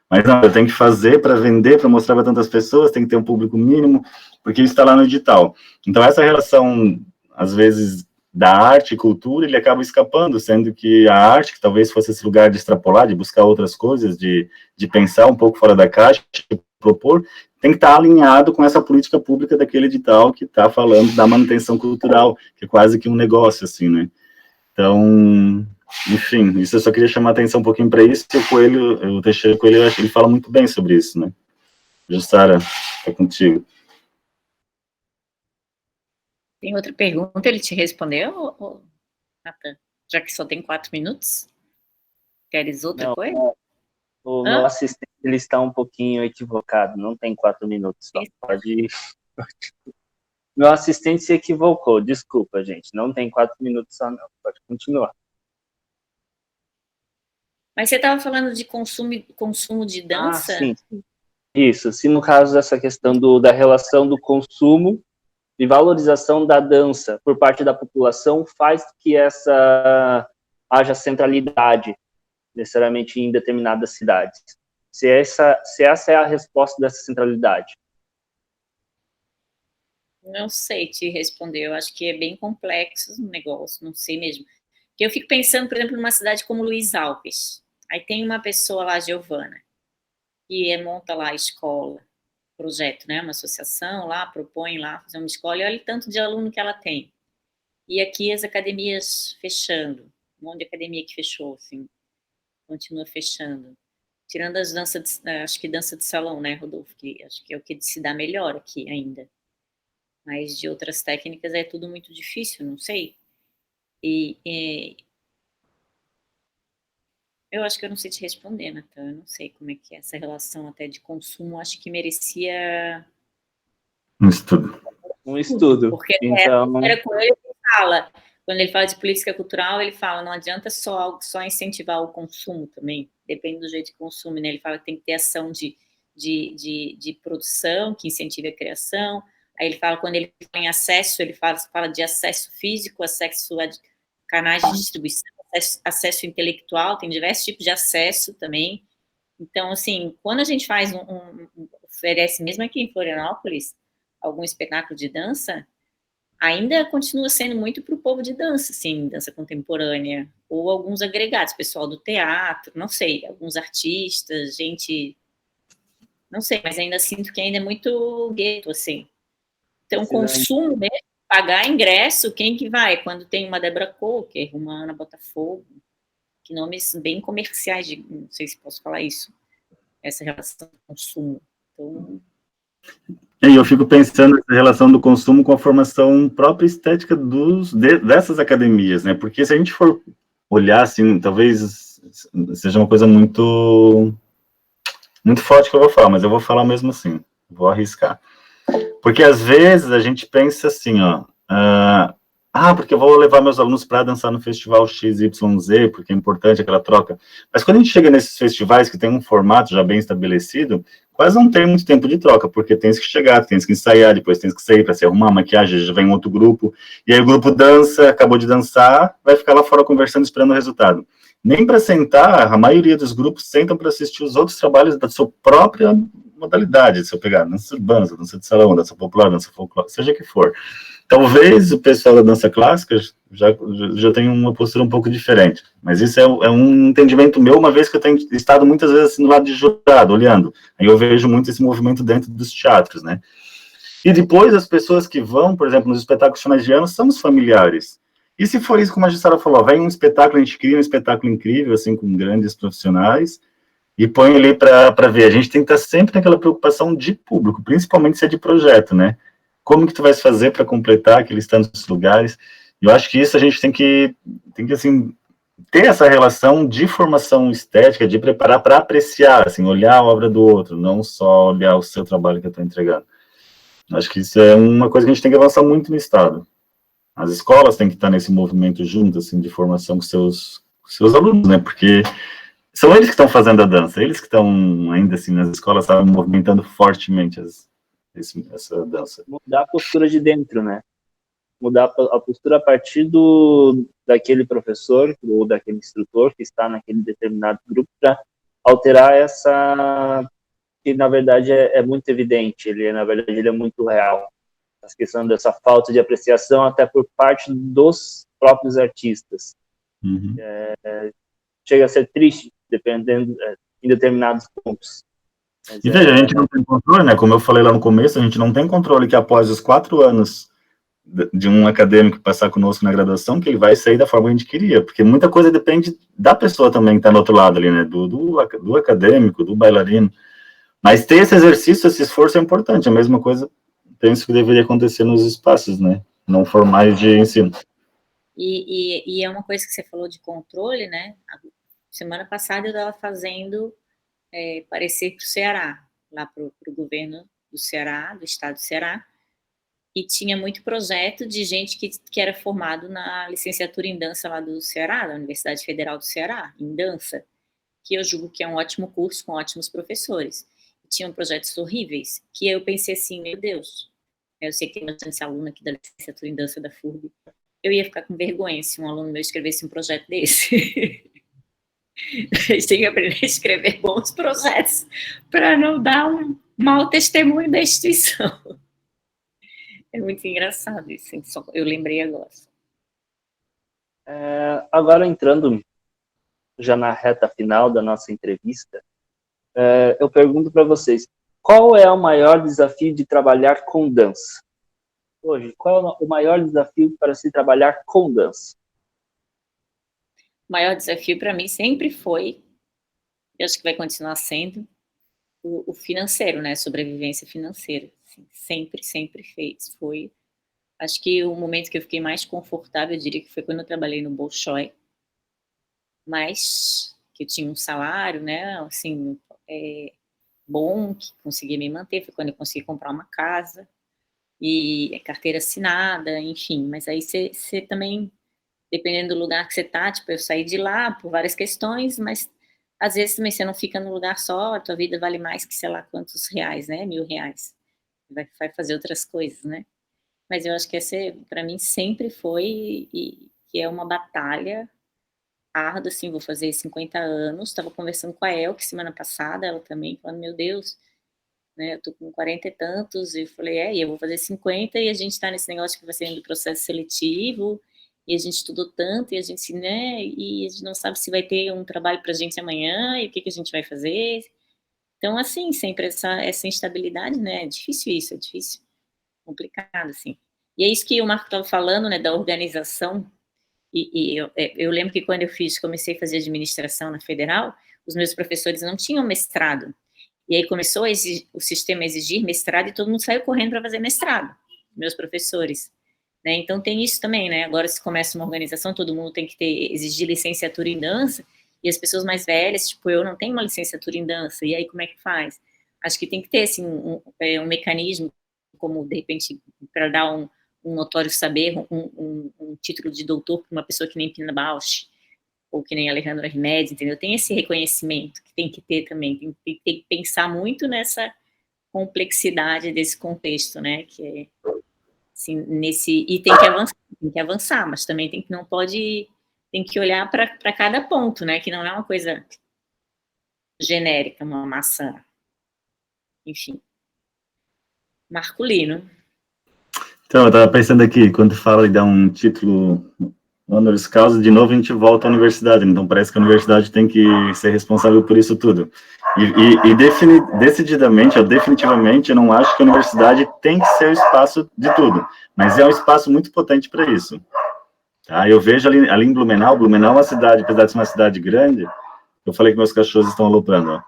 B: Mas não, eu tenho que fazer para vender, para mostrar para tantas pessoas, tem que ter um público mínimo, porque isso está lá no edital. Então, essa relação, às vezes, da arte e cultura, ele acaba escapando, sendo que a arte, que talvez fosse esse lugar de extrapolar, de buscar outras coisas, de pensar um pouco fora da caixa, de propor, tem que estar alinhado com essa política pública daquele edital que está falando da manutenção cultural, que é quase que um negócio, assim, né? Então... Enfim, isso eu só queria chamar a atenção um pouquinho para isso, e o Teixeira Coelho, eu acho que ele fala muito bem sobre isso, né? Jussara, é contigo.
C: Tem outra pergunta, ele te respondeu, Natan? Já que só tem 4 minutos? Queres outra coisa?
A: O meu assistente, ele está um pouquinho equivocado, não tem 4 minutos, só pode... Meu assistente se equivocou, desculpa, gente, não tem 4 minutos só não, pode continuar.
C: Mas você estava falando de consumo de dança?
A: Sim. Isso, se no caso dessa questão da relação do consumo e valorização da dança por parte da população faz que haja centralidade, necessariamente em determinadas cidades. Se essa é a resposta dessa centralidade.
C: Não sei te responder, eu acho que é bem complexo o negócio, não sei mesmo. Porque eu fico pensando, por exemplo, numa cidade como Luiz Alves. Aí tem uma pessoa lá, Giovana, que monta lá a escola, projeto, né, uma associação lá, propõe lá fazer uma escola, e olha o tanto de aluno que ela tem. E aqui as academias fechando, um monte de academia que fechou, assim, continua fechando. Tirando as danças, acho que dança de salão, né, Rodolfo, que acho que é o que se dá melhor aqui ainda. Mas de outras técnicas é tudo muito difícil, não sei. Eu acho que eu não sei te responder, Natan, eu não sei como é que é essa relação até de consumo, acho que merecia...
B: Um estudo.
C: Porque então... quando ele fala de política cultural, ele fala, não adianta só incentivar o consumo também, depende do jeito que consome, né? Ele fala que tem que ter ação de produção, que incentive a criação. Aí ele fala, quando ele fala em acesso, ele fala de acesso físico, acesso a canais de distribuição, acesso intelectual, tem diversos tipos de acesso também. Então, assim, quando a gente faz oferece, mesmo aqui em Florianópolis, algum espetáculo de dança, ainda continua sendo muito para o povo de dança, assim, dança contemporânea, ou alguns agregados, pessoal do teatro, não sei, alguns artistas, gente, não sei, mas ainda sinto que ainda é muito gueto, assim. Então, consumo mesmo, pagar ingresso, quem que vai? Quando tem uma Débora Coker, uma Ana Botafogo, que nomes bem comerciais, não sei se posso falar isso, essa relação do consumo. Então...
B: Eu fico pensando nessa relação do consumo com a formação própria estética dessas academias, né? Porque se a gente for olhar, assim, talvez seja uma coisa muito forte que eu vou falar, mas eu vou falar mesmo assim, vou arriscar. Porque às vezes a gente pensa assim, porque eu vou levar meus alunos para dançar no festival XYZ, porque é importante aquela troca. Mas quando a gente chega nesses festivais que tem um formato já bem estabelecido, quase não tem muito tempo de troca, porque tens que chegar, tens que ensaiar, depois tens que sair para se arrumar, maquiagem, já vem outro grupo, e aí o grupo dança, acabou de dançar, vai ficar lá fora conversando, esperando o resultado. Nem para sentar, a maioria dos grupos sentam para assistir os outros trabalhos da sua própria modalidade, se eu pegar dança urbana, dança de salão, dança popular, dança folclórica, seja que for. Talvez o pessoal da dança clássica já tenha uma postura um pouco diferente, mas isso é um entendimento meu, uma vez que eu tenho estado muitas vezes assim, do lado de jurado, olhando, aí eu vejo muito esse movimento dentro dos teatros, né? E depois as pessoas que vão, por exemplo, nos espetáculos finais de ano, são os familiares. E se for isso, como a Jussara falou, vem um espetáculo, a gente cria um espetáculo incrível, assim, com grandes profissionais, e põe ali para ver. A gente tem que estar sempre naquela preocupação de público, principalmente se é de projeto, né? Como que tu vais fazer para completar aqueles tantos lugares? Eu acho que isso a gente tem que assim, ter essa relação de formação estética, de preparar para apreciar, assim, olhar a obra do outro, não só olhar o seu trabalho que eu estou entregando. Acho que isso é uma coisa que a gente tem que avançar muito no Estado. As escolas têm que estar nesse movimento junto, assim, de formação com seus alunos, né? Porque são eles que estão fazendo a dança, eles que estão, ainda assim, nas escolas, sabe, movimentando fortemente essa dança.
A: Mudar a postura de dentro, né? Mudar a postura a partir daquele professor ou daquele instrutor que está naquele determinado grupo para alterar essa... que, na verdade, é muito evidente, na verdade, ele é muito real. A questão dessa falta de apreciação até por parte dos próprios artistas.
B: Uhum.
A: Chega a ser triste, dependendo, em determinados pontos.
B: Mas e veja, a gente não tem controle, né? Como eu falei lá no começo, a gente não tem controle que após os 4 anos de um acadêmico passar conosco na graduação, que ele vai sair da forma que a gente queria, porque muita coisa depende da pessoa também que está do outro lado ali, né? Do acadêmico, do bailarino. Mas ter esse exercício, esse esforço é importante. A mesma coisa, penso que deveria acontecer nos espaços, né? Não formais de ensino.
C: E é uma coisa que você falou de controle, né? Semana passada eu estava fazendo parecer para o Ceará, lá para o governo do Ceará, do estado do Ceará, e tinha muito projeto de gente que era formado na licenciatura em dança lá do Ceará, da Universidade Federal do Ceará, em dança, que eu julgo que é um ótimo curso com ótimos professores. E tinham projetos horríveis, que eu pensei assim, meu Deus, eu sei que tem bastante aluno aqui da licenciatura em dança da FURB, eu ia ficar com vergonha se um aluno meu escrevesse um projeto desse. A gente tem que aprender a escrever bons projetos para não dar um mau testemunho da instituição. É muito engraçado isso, eu lembrei agora.
A: Agora, entrando já na reta final da nossa entrevista, eu pergunto para vocês, qual é o maior desafio de trabalhar com dança? Hoje, qual é o maior desafio para se trabalhar com dança?
C: O maior desafio para mim sempre foi, e acho que vai continuar sendo, o financeiro, né? Sobrevivência financeira. Assim, sempre foi. Acho que o momento que eu fiquei mais confortável, eu diria que foi quando eu trabalhei no Bolshoi, mas que eu tinha um salário, né? Assim, bom, que consegui me manter, foi quando eu consegui comprar uma casa, e carteira assinada, enfim, mas aí você também, dependendo do lugar que você tá, tipo, eu saí de lá por várias questões, mas às vezes também você não fica no lugar só, a tua vida vale mais que sei lá quantos reais, né, R$1.000, vai fazer outras coisas, né, mas eu acho que essa, para mim, sempre foi, e que é uma batalha árdua, assim, vou fazer 50 anos, estava conversando com a Elke semana passada, ela também, falando, meu Deus, né, eu tô com 40 e tantos, e eu falei, e eu vou fazer 50, e a gente tá nesse negócio que vai sendo do processo seletivo, e a gente estudou tanto, e a gente, né, e a gente não sabe se vai ter um trabalho pra gente amanhã, e o que a gente vai fazer. Então, assim, sempre essa instabilidade, né, é difícil isso, é difícil, complicado, assim. E é isso que o Marco estava falando, né, da organização, e eu lembro que quando eu comecei a fazer administração na Federal, os meus professores não tinham mestrado, e aí começou o sistema a exigir mestrado e todo mundo saiu correndo para fazer mestrado, meus professores. Né? Então tem isso também, né? Agora se começa uma organização, todo mundo tem que exigir licenciatura em dança, e as pessoas mais velhas, tipo eu, não tenho uma licenciatura em dança, e aí como é que faz? Acho que tem que ter assim, um mecanismo, como de repente, para dar um notório saber, um título de doutor para uma pessoa que nem Pina Bausch, ou que nem Alejandro Archimedes, entendeu? Tem esse reconhecimento que tem que ter também, tem que pensar muito nessa complexidade desse contexto, né, que é, assim, e tem que avançar, mas também tem que olhar para cada ponto, né, que não é uma coisa genérica, uma maçã. enfim. Marculino.
B: Então, eu estava pensando aqui, quando fala e dá um título honoris causa, de novo a gente volta à universidade, então parece que a universidade tem que ser responsável por isso tudo. Decididamente, ou definitivamente, eu não acho que a universidade tem que ser o espaço de tudo, mas é um espaço muito potente para isso. Tá? Eu vejo ali em Blumenau é uma cidade, apesar de ser uma cidade grande, eu falei que meus cachorros estão aloprando, ó.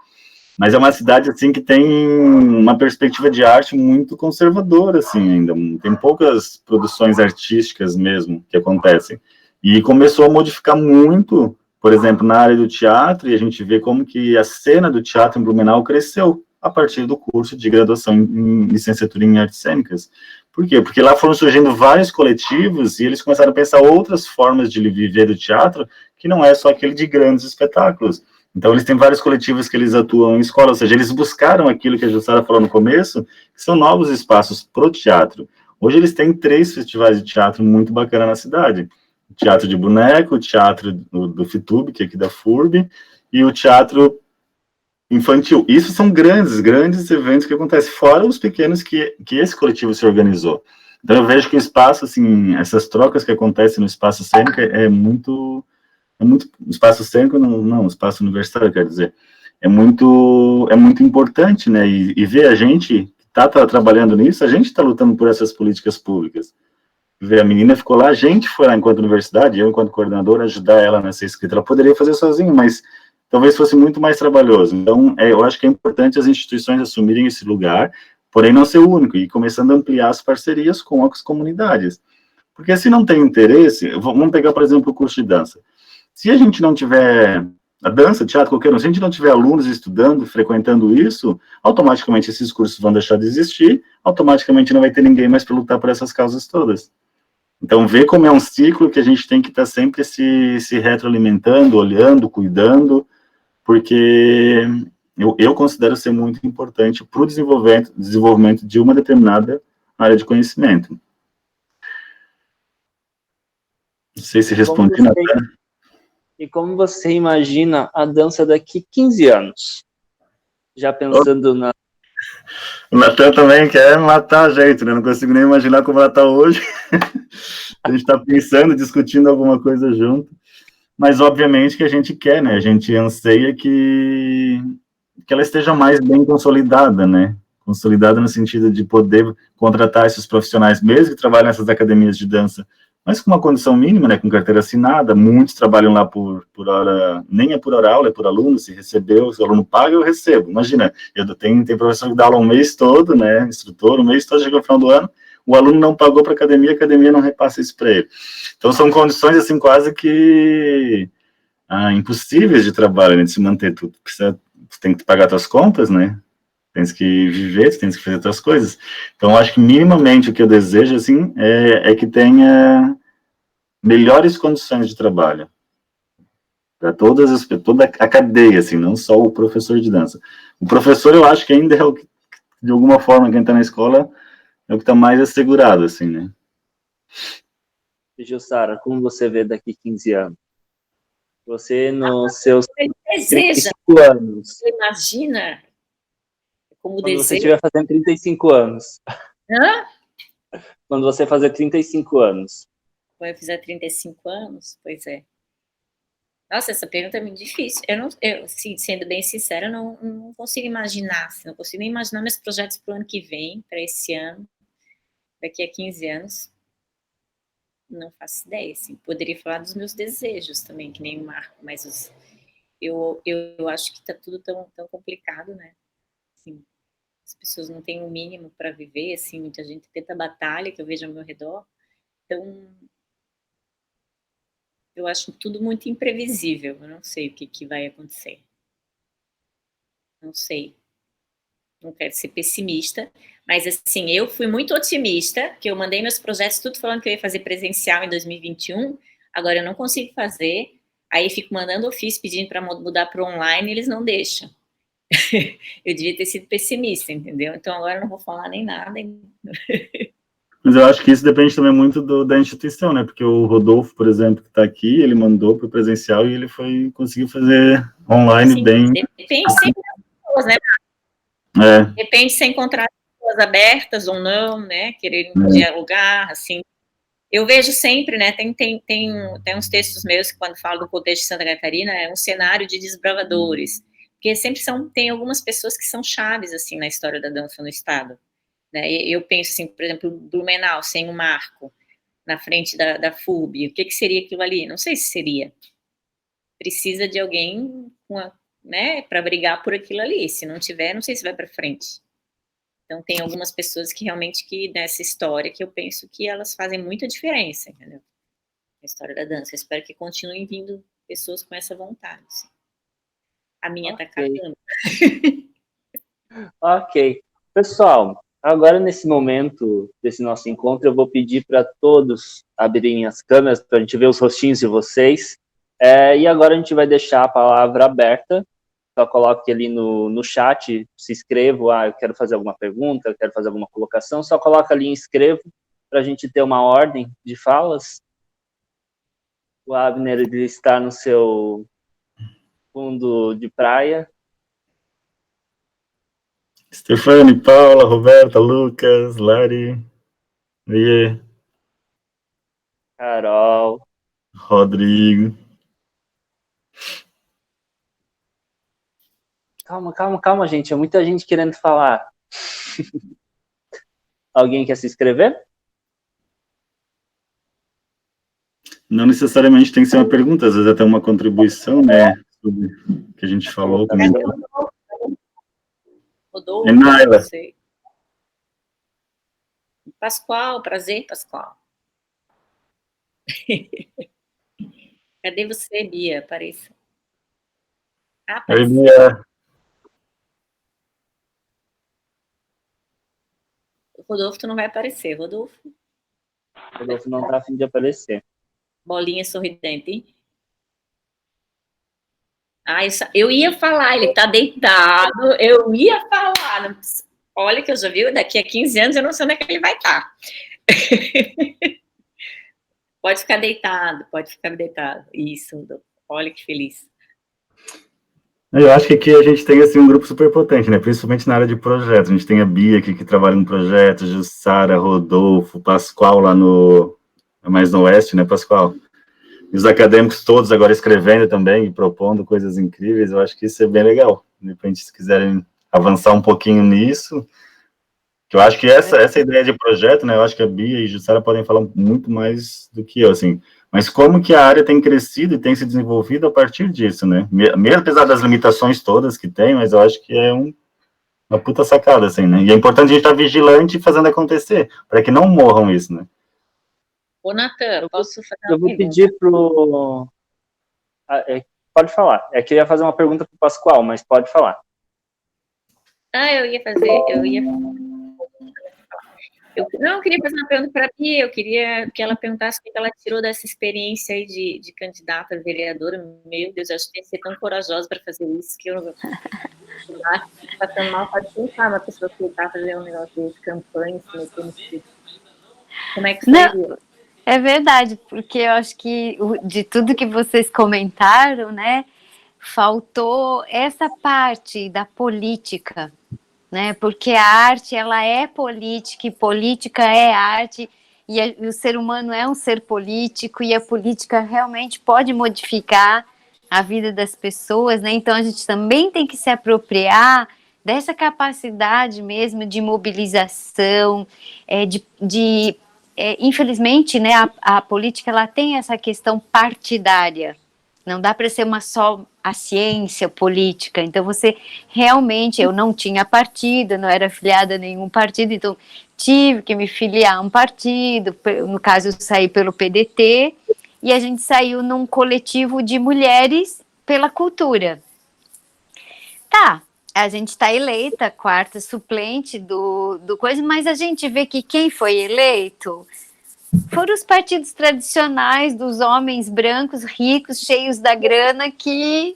B: Mas é uma cidade, assim, que tem uma perspectiva de arte muito conservadora, assim, ainda. Tem poucas produções artísticas mesmo que acontecem. E começou a modificar muito, por exemplo, na área do teatro, e a gente vê como que a cena do teatro em Blumenau cresceu a partir do curso de graduação em licenciatura em artes cênicas. Por quê? Porque lá foram surgindo vários coletivos e eles começaram a pensar outras formas de viver o teatro, que não é só aquele de grandes espetáculos. Então, eles têm vários coletivos que eles atuam em escola, ou seja, eles buscaram aquilo que a Jussara falou no começo, que são novos espaços para o teatro. Hoje, eles têm 3 festivais de teatro muito bacanas na cidade. O Teatro de Boneco, o Teatro do FITUB, que é aqui da FURB, e o Teatro Infantil. Isso são grandes eventos que acontecem, fora os pequenos que esse coletivo se organizou. Então, eu vejo que o espaço, assim, essas trocas que acontecem no espaço cênico é muito espaço cênico, não, espaço universitário, quer dizer, é muito importante, né, e ver a gente que está trabalhando nisso, a gente está lutando por essas políticas públicas. Ver a menina ficou lá, a gente foi lá enquanto universidade, eu enquanto coordenador, ajudar ela nessa escrita, ela poderia fazer sozinha, mas talvez fosse muito mais trabalhoso. Então, eu acho que é importante as instituições assumirem esse lugar, porém não ser o único, e começando a ampliar as parcerias com as comunidades. Porque se não tem interesse, vamos pegar, por exemplo, o curso de dança. Se a gente não tiver a dança, teatro, qualquer um, se a gente não tiver alunos estudando, frequentando isso, automaticamente esses cursos vão deixar de existir, automaticamente não vai ter ninguém mais para lutar por essas causas todas. Então, ver como é um ciclo que a gente tem que estar sempre se retroalimentando, olhando, cuidando, porque eu considero ser muito importante para o desenvolvimento de uma determinada área de conhecimento. Não sei se respondi, Natan.
A: E como você imagina a dança daqui 15 anos? Já pensando na...
B: O Natan também quer matar a gente, né? Não consigo nem imaginar como ela está hoje. A gente está pensando, discutindo alguma coisa junto. Mas, obviamente, que a gente quer, né? A gente anseia que ela esteja mais bem consolidada, né? Consolidada no sentido de poder contratar esses profissionais, mesmo que trabalhem nessas academias de dança, mas com uma condição mínima, né, com carteira assinada. Muitos trabalham lá por hora, nem é por hora aula, é por aluno. Se recebeu, se o aluno paga, eu recebo. Imagina, tem professor que dá aula um mês todo, né, instrutor, um mês todo, chega no final do ano, o aluno não pagou para a academia não repassa isso para ele. Então, são condições, assim, quase que impossíveis de trabalho, né, de se manter tudo. Tu tem que pagar tuas contas, né, tens que viver, tens que fazer outras coisas. Então, acho que minimamente o que eu desejo, assim, é que tenha melhores condições de trabalho para toda a cadeia, assim, não só o professor de dança. O professor, eu acho que ainda é o que, de alguma forma, quem está na escola é o que está mais assegurado, assim, né?
A: Jussara, como você vê daqui 15 anos? Você, nos seus 35 anos...
C: Você imagina... Como
A: quando você estiver fazendo 35 anos.
C: Hã?
A: Quando você fazer 35 anos.
C: Quando eu fizer 35 anos? Pois é. Nossa, essa pergunta é muito difícil. Assim, sendo bem sincera, eu não consigo imaginar. Assim, não consigo nem imaginar meus projetos para o ano que vem, para esse ano, daqui a 15 anos. Não faço ideia. Assim. Poderia falar dos meus desejos também, que nem o Marco, mas eu acho que está tudo tão complicado, né? Assim, as pessoas não têm o mínimo para viver, assim, muita gente tenta batalha, que eu vejo ao meu redor. Então, eu acho tudo muito imprevisível. Eu não sei o que vai acontecer. Não sei. Não quero ser pessimista, mas, assim, eu fui muito otimista, que eu mandei meus projetos tudo falando que eu ia fazer presencial em 2021, agora eu não consigo fazer, aí fico mandando ofício pedindo para mudar para online e eles não deixam. Eu devia ter sido pessimista, entendeu? Então agora eu não vou falar nem nada.
B: Mas eu acho que isso depende também muito da instituição, né? Porque o Rodolfo, por exemplo, que está aqui, ele mandou para o presencial e ele conseguiu fazer online. Sim, bem...
C: Depende sempre das pessoas, né? Depende se encontrar pessoas abertas ou não, né? Quererem dialogar, assim. Eu vejo sempre, né? Tem uns textos meus que, quando falo do contexto de Santa Catarina, é um cenário de desbravadores, porque sempre tem algumas pessoas que são chaves, assim, na história da dança no estado, né? Eu penso, assim, por exemplo, Blumenau, sem o marco, na frente da FUB, o que seria aquilo ali? Não sei se seria. Precisa de alguém né, para brigar por aquilo ali. Se não tiver, não sei se vai para frente. Então, tem algumas pessoas que realmente, nessa história, que eu penso que elas fazem muita diferença, entendeu? Na história da dança. Eu espero que continuem vindo pessoas com essa vontade. Assim. A minha tá acabando.
A: Ok. Pessoal, agora nesse momento desse nosso encontro, eu vou pedir para todos abrirem as câmeras para a gente ver os rostinhos de vocês. E agora a gente vai deixar a palavra aberta. Só coloque ali no chat, se inscrevo, eu quero fazer alguma pergunta, eu quero fazer alguma colocação, só coloca ali inscrevo para a gente ter uma ordem de falas. O Abner, ele está no seu fundo de praia.
B: Stefane, Paula, Roberta, Lucas, Lari, Lie,
A: Carol,
B: Rodrigo.
A: Calma, gente. É muita gente querendo falar. Alguém quer se inscrever?
B: Não necessariamente tem que ser uma pergunta, às vezes até uma contribuição, né, sobre o que a gente falou.
C: Rodolfo,
B: Naila.
C: Pascoal, prazer, Pascoal. Cadê você, Bia? Apareça.
B: Oi, Bia.
C: Rodolfo, tu não vai aparecer, Rodolfo.
A: Rodolfo não tá a fim de aparecer.
C: Bolinha sorridente, hein? Eu ia falar, ele tá deitado, eu ia falar. Olha que eu já vi, daqui a 15 anos eu não sei onde é que ele vai estar. Pode ficar deitado. Isso, Rodolfo. Olha que feliz.
B: Eu acho que aqui a gente tem assim, um grupo super potente, né? Principalmente na área de projetos. A gente tem a Bia aqui que trabalha em projetos, Jussara, Rodolfo, Pascoal lá mais no oeste, né, Pascoal? E os acadêmicos todos agora escrevendo também e propondo coisas incríveis. Eu acho que isso é bem legal. De repente, se quiserem avançar um pouquinho nisso, que eu acho que essa ideia de projeto, né? Eu acho que a Bia e a Jussara podem falar muito mais do que eu, assim. Mas como que a área tem crescido e tem se desenvolvido a partir disso, né? Mesmo apesar das limitações todas que tem, mas eu acho que é uma puta sacada, assim, né? E é importante a gente estar vigilante e fazendo acontecer, para que não morram isso, né?
C: Ô, Natan, posso fazer uma
A: pergunta? Eu vou pedir pro... pode falar. Eu queria fazer uma pergunta pro Pascoal, mas pode falar.
C: Eu queria fazer uma pergunta para a Bia, eu queria que ela perguntasse o que ela tirou dessa experiência aí de candidata a vereadora. Meu Deus, eu acho que tem que ser tão corajosa para fazer isso, que eu não está tão mal, pode pensar uma pessoa que está fazendo um negócio de campanha, como é que foi?
D: Não, é verdade, porque eu acho que de tudo que vocês comentaram, né, faltou essa parte da política, né? Porque a arte, ela é política, e política é arte, e o ser humano é um ser político, e a política realmente pode modificar a vida das pessoas, né? Então a gente também tem que se apropriar dessa capacidade mesmo de mobilização, infelizmente, né, a política, ela tem essa questão partidária. Não dá para ser só a ciência política. Então, eu não tinha partido, não era afiliada a nenhum partido, então tive que me filiar a um partido, no caso eu saí pelo PDT, e a gente saiu num coletivo de mulheres pela cultura. Tá, a gente está eleita, quarta suplente do coisa, mas a gente vê que quem foi eleito foram os partidos tradicionais dos homens brancos, ricos, cheios da grana, que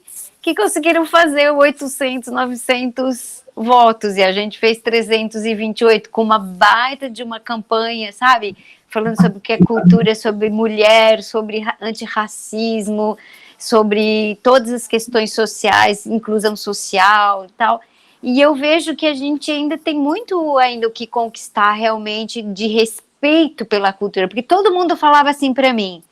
D: conseguiram fazer 800, 900 votos, e a gente fez 328, com uma baita de uma campanha, sabe? Falando sobre o que é cultura, sobre mulher, sobre antirracismo, sobre todas as questões sociais, inclusão social e tal. E eu vejo que a gente ainda tem muito ainda o que conquistar realmente de respeito pela cultura, porque todo mundo falava assim para mim: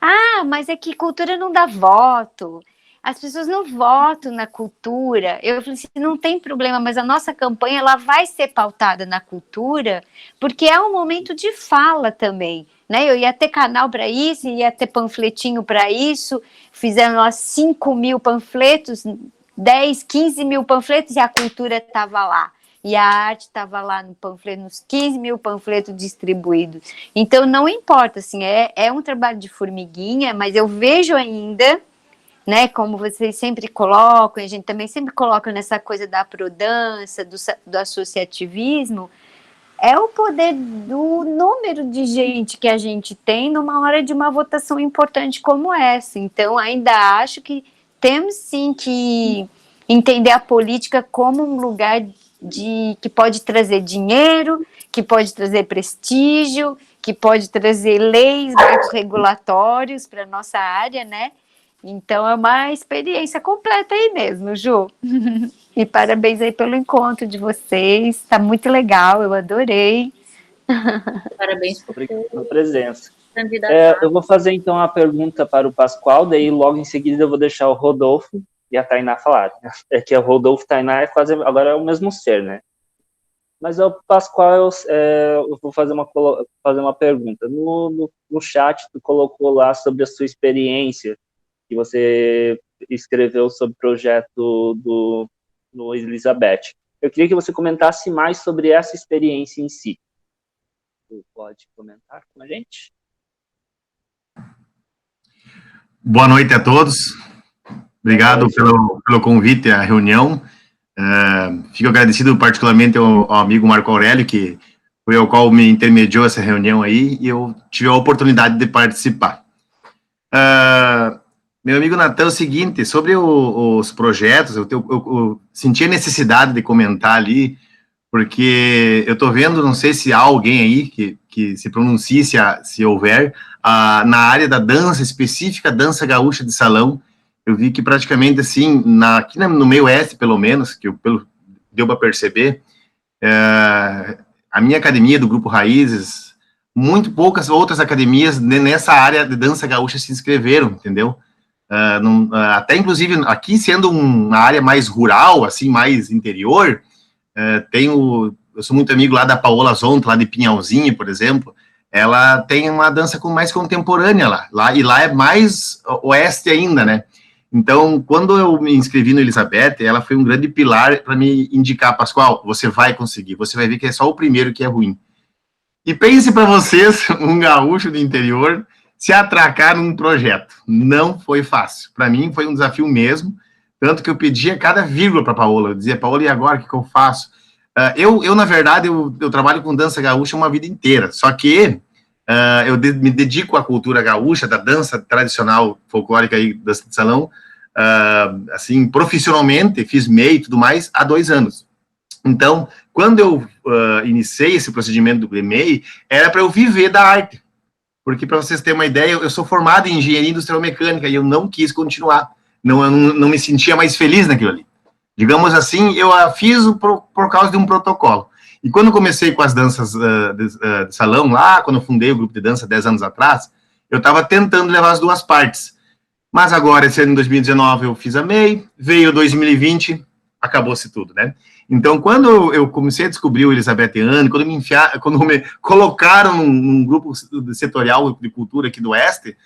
D: ah, mas é que cultura não dá voto, as pessoas não votam na cultura. Eu falei assim, não tem problema, mas a nossa campanha ela vai ser pautada na cultura, porque é um momento de fala também, né? Eu ia ter canal para isso, ia ter panfletinho para isso, fizeram lá 5.000 panfletos, 10, 15 mil panfletos, e a cultura estava lá. E a arte estava lá no panfleto, nos 15.000 panfletos distribuídos. Então, não importa, assim, é um trabalho de formiguinha, mas eu vejo ainda, né, como vocês sempre colocam, a gente também sempre coloca nessa coisa da prodança, do associativismo, é o poder do número de gente que a gente tem numa hora de uma votação importante como essa. Então, ainda acho que temos sim que entender a política como um lugar que pode trazer dinheiro, que pode trazer prestígio, que pode trazer leis, marcos regulatórios para a nossa área, né? Então é uma experiência completa aí mesmo, Ju. E parabéns aí pelo encontro de vocês, está muito legal, eu adorei.
C: Parabéns por
A: Obrigado pela presença.
C: candidatar.
A: Eu vou fazer então a pergunta para o Pascoal, daí logo em seguida eu vou deixar o Rodolfo e a Tainá falar. É que o Rodolfo e a Tainá agora é o mesmo ser, né? Mas o Pascoal, eu vou fazer uma pergunta. No chat, tu colocou lá sobre a sua experiência, que você escreveu sobre o projeto no Elizabeth. Eu queria que você comentasse mais sobre essa experiência em si. Tu pode comentar com a gente?
E: Boa noite a todos. Obrigado pelo convite à reunião. Fico agradecido particularmente ao amigo Marco Aurélio, que foi o qual me intermediou essa reunião aí, e eu tive a oportunidade de participar. Meu amigo Natan, é o seguinte, sobre os projetos, eu senti a necessidade de comentar ali, porque eu estou vendo, não sei se há alguém aí que se pronuncie, se houver, na área da dança específica, dança gaúcha de salão. Eu vi que praticamente, assim, aqui no meio oeste, pelo menos, que deu para perceber, a minha academia do Grupo Raízes, muito poucas outras academias nessa área de dança gaúcha se inscreveram, entendeu? Até, inclusive, aqui sendo uma área mais rural, assim, mais interior, eu sou muito amigo lá da Paola Zonta, lá de Pinhalzinho, por exemplo. Ela tem uma dança mais contemporânea lá, e lá é mais oeste ainda, né? Então, quando eu me inscrevi no Elizabeth, ela foi um grande pilar para me indicar, Pascoal, você vai conseguir, você vai ver que é só o primeiro que é ruim. E pense para vocês, um gaúcho do interior, se atracar num projeto. Não foi fácil. Para mim, foi um desafio mesmo, tanto que eu pedia cada vírgula para a Paola. Eu dizia, Paola, e agora, o que eu faço? Na verdade, eu trabalho com dança gaúcha uma vida inteira, só que eu me dedico à cultura gaúcha, da dança tradicional folclórica e dança de salão, assim, profissionalmente, fiz MEI e tudo mais, há 2 anos. Então, quando eu iniciei esse procedimento do MEI, era para eu viver da arte, porque, para vocês terem uma ideia, eu sou formado em engenharia industrial mecânica e eu não quis continuar, eu não me sentia mais feliz naquilo ali. Digamos assim, eu fiz por causa de um protocolo. E quando eu comecei com as danças de salão lá, quando eu fundei o grupo de dança 10 anos atrás, eu estava tentando levar as duas partes. Mas agora, esse ano, em 2019, eu fiz a MEI, veio 2020, acabou-se tudo, né? Então, quando eu comecei a descobrir o Elizabethiano, quando me colocaram num grupo setorial de cultura aqui do Oeste,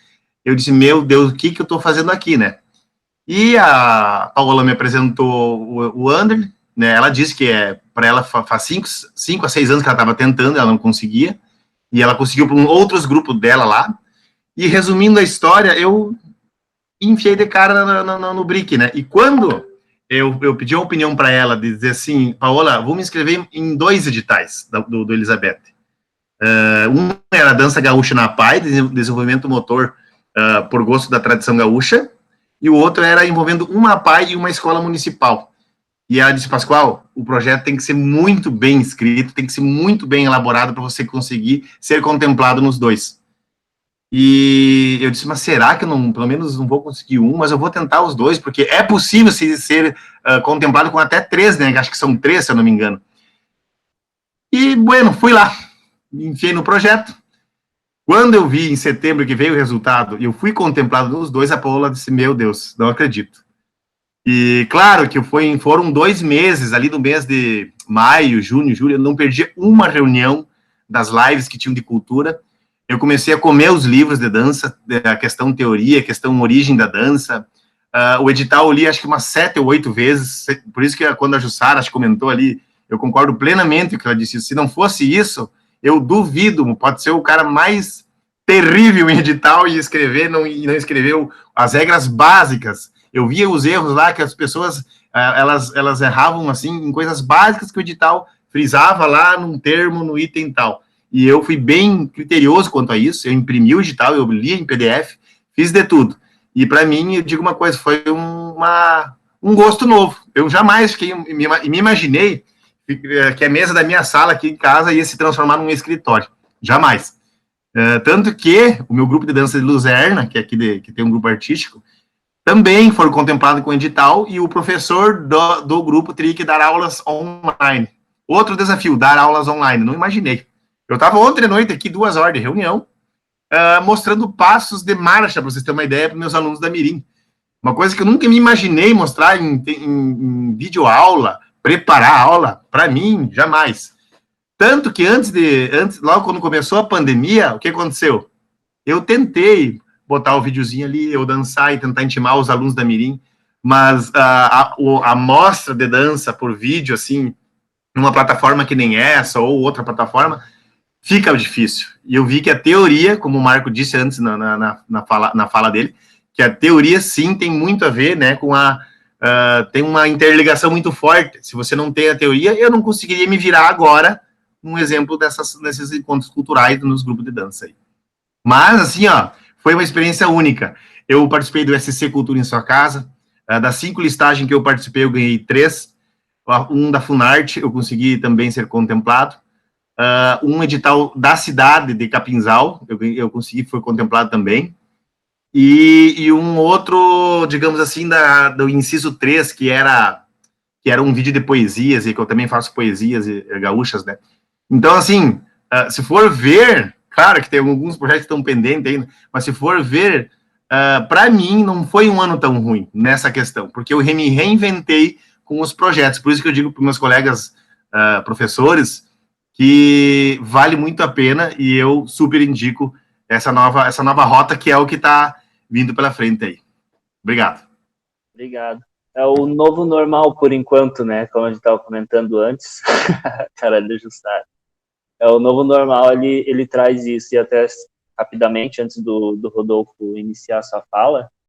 E: eu disse, meu Deus, o que eu estou fazendo aqui, né? E a Paola me apresentou o Ander, né? Ela disse que para ela faz 5 a 6 anos que ela estava tentando, ela não conseguia, e ela conseguiu para outros grupos dela lá. E resumindo a história, eu enfiei de cara no BRIC, né? E quando eu pedi uma opinião para ela, de dizer assim, Paola, vou me inscrever em 2 editais do Elizabeth. Um era a dança gaúcha na PAI, desenvolvimento motor por gosto da tradição gaúcha, e o outro era envolvendo uma PAI e uma escola municipal. E ela disse, Pascoal, o projeto tem que ser muito bem escrito, tem que ser muito bem elaborado para você conseguir ser contemplado nos 2. E eu disse, mas será que eu não, pelo menos não vou conseguir um, mas eu vou tentar os dois, porque é possível ser contemplado com até 3, né? Acho que são 3, se eu não me engano. E, bueno, fui lá, me enfiei no projeto. Quando eu vi em setembro que veio o resultado e eu fui contemplado nos 2, a Paola disse, meu Deus, não acredito. E claro que foram 2 meses, ali no mês de maio, junho, julho, eu não perdi uma reunião das lives que tinham de cultura. Eu comecei a comer os livros de dança, a questão teoria, a questão origem da dança. O edital eu li acho que umas 7 ou 8 vezes, por isso que quando a Jussara comentou ali, eu concordo plenamente com o que ela disse. Se não fosse isso, eu duvido, pode ser o cara mais terrível em edital e não escreveu as regras básicas. Eu via os erros lá que as pessoas, elas erravam assim em coisas básicas que o edital frisava lá num termo, no item tal. E eu fui bem criterioso quanto a isso, eu imprimi o edital, eu li em PDF, fiz de tudo. E para mim, eu digo uma coisa, foi um gosto novo. Eu jamais me imaginei que a mesa da minha sala aqui em casa ia se transformar num escritório. Jamais. Tanto que o meu grupo de dança de Luzerna, que é aqui que tem um grupo artístico, também foram contemplados com edital e o professor do grupo teria que dar aulas online. Outro desafio, dar aulas online. Não imaginei. Eu estava ontem à noite aqui, 2 horas de reunião, mostrando passos de marcha, para vocês terem uma ideia, para meus alunos da Mirim. Uma coisa que eu nunca me imaginei mostrar em videoaula, preparar a aula, para mim, jamais. Tanto que logo quando começou a pandemia, o que aconteceu? Eu tentei botar o videozinho ali, eu dançar e tentar intimar os alunos da Mirim, mas a mostra de dança por vídeo, assim, numa plataforma que nem essa, ou outra plataforma, fica difícil. E eu vi que a teoria, como o Marco disse antes na fala dele, que a teoria, sim, tem muito a ver, né, com tem uma interligação muito forte. Se você não tem a teoria, eu não conseguiria me virar agora num exemplo desses encontros culturais nos grupos de dança aí. Mas, assim, ó, foi uma experiência única. Eu participei do SC Cultura em Sua Casa, das 5 listagens que eu participei, eu ganhei 3, um da Funarte, eu consegui também ser contemplado, um edital da cidade de Capinzal, eu consegui, foi contemplado também, e um outro, digamos assim, do inciso 3, que era um vídeo de poesias, e que eu também faço poesias gaúchas, né? Então, assim, se for ver, claro que tem alguns projetos que estão pendentes ainda, mas se for ver, para mim, não foi um ano tão ruim nessa questão, porque eu me reinventei com os projetos. Por isso que eu digo para meus colegas professores que vale muito a pena e eu super indico essa nova rota, que é o que está vindo pela frente aí. Obrigado.
A: Obrigado. É o novo normal, por enquanto, né? Como a gente estava comentando antes. Cara, de ajustar. É o novo normal, ele traz isso. E até rapidamente, antes do Rodolfo iniciar a sua fala,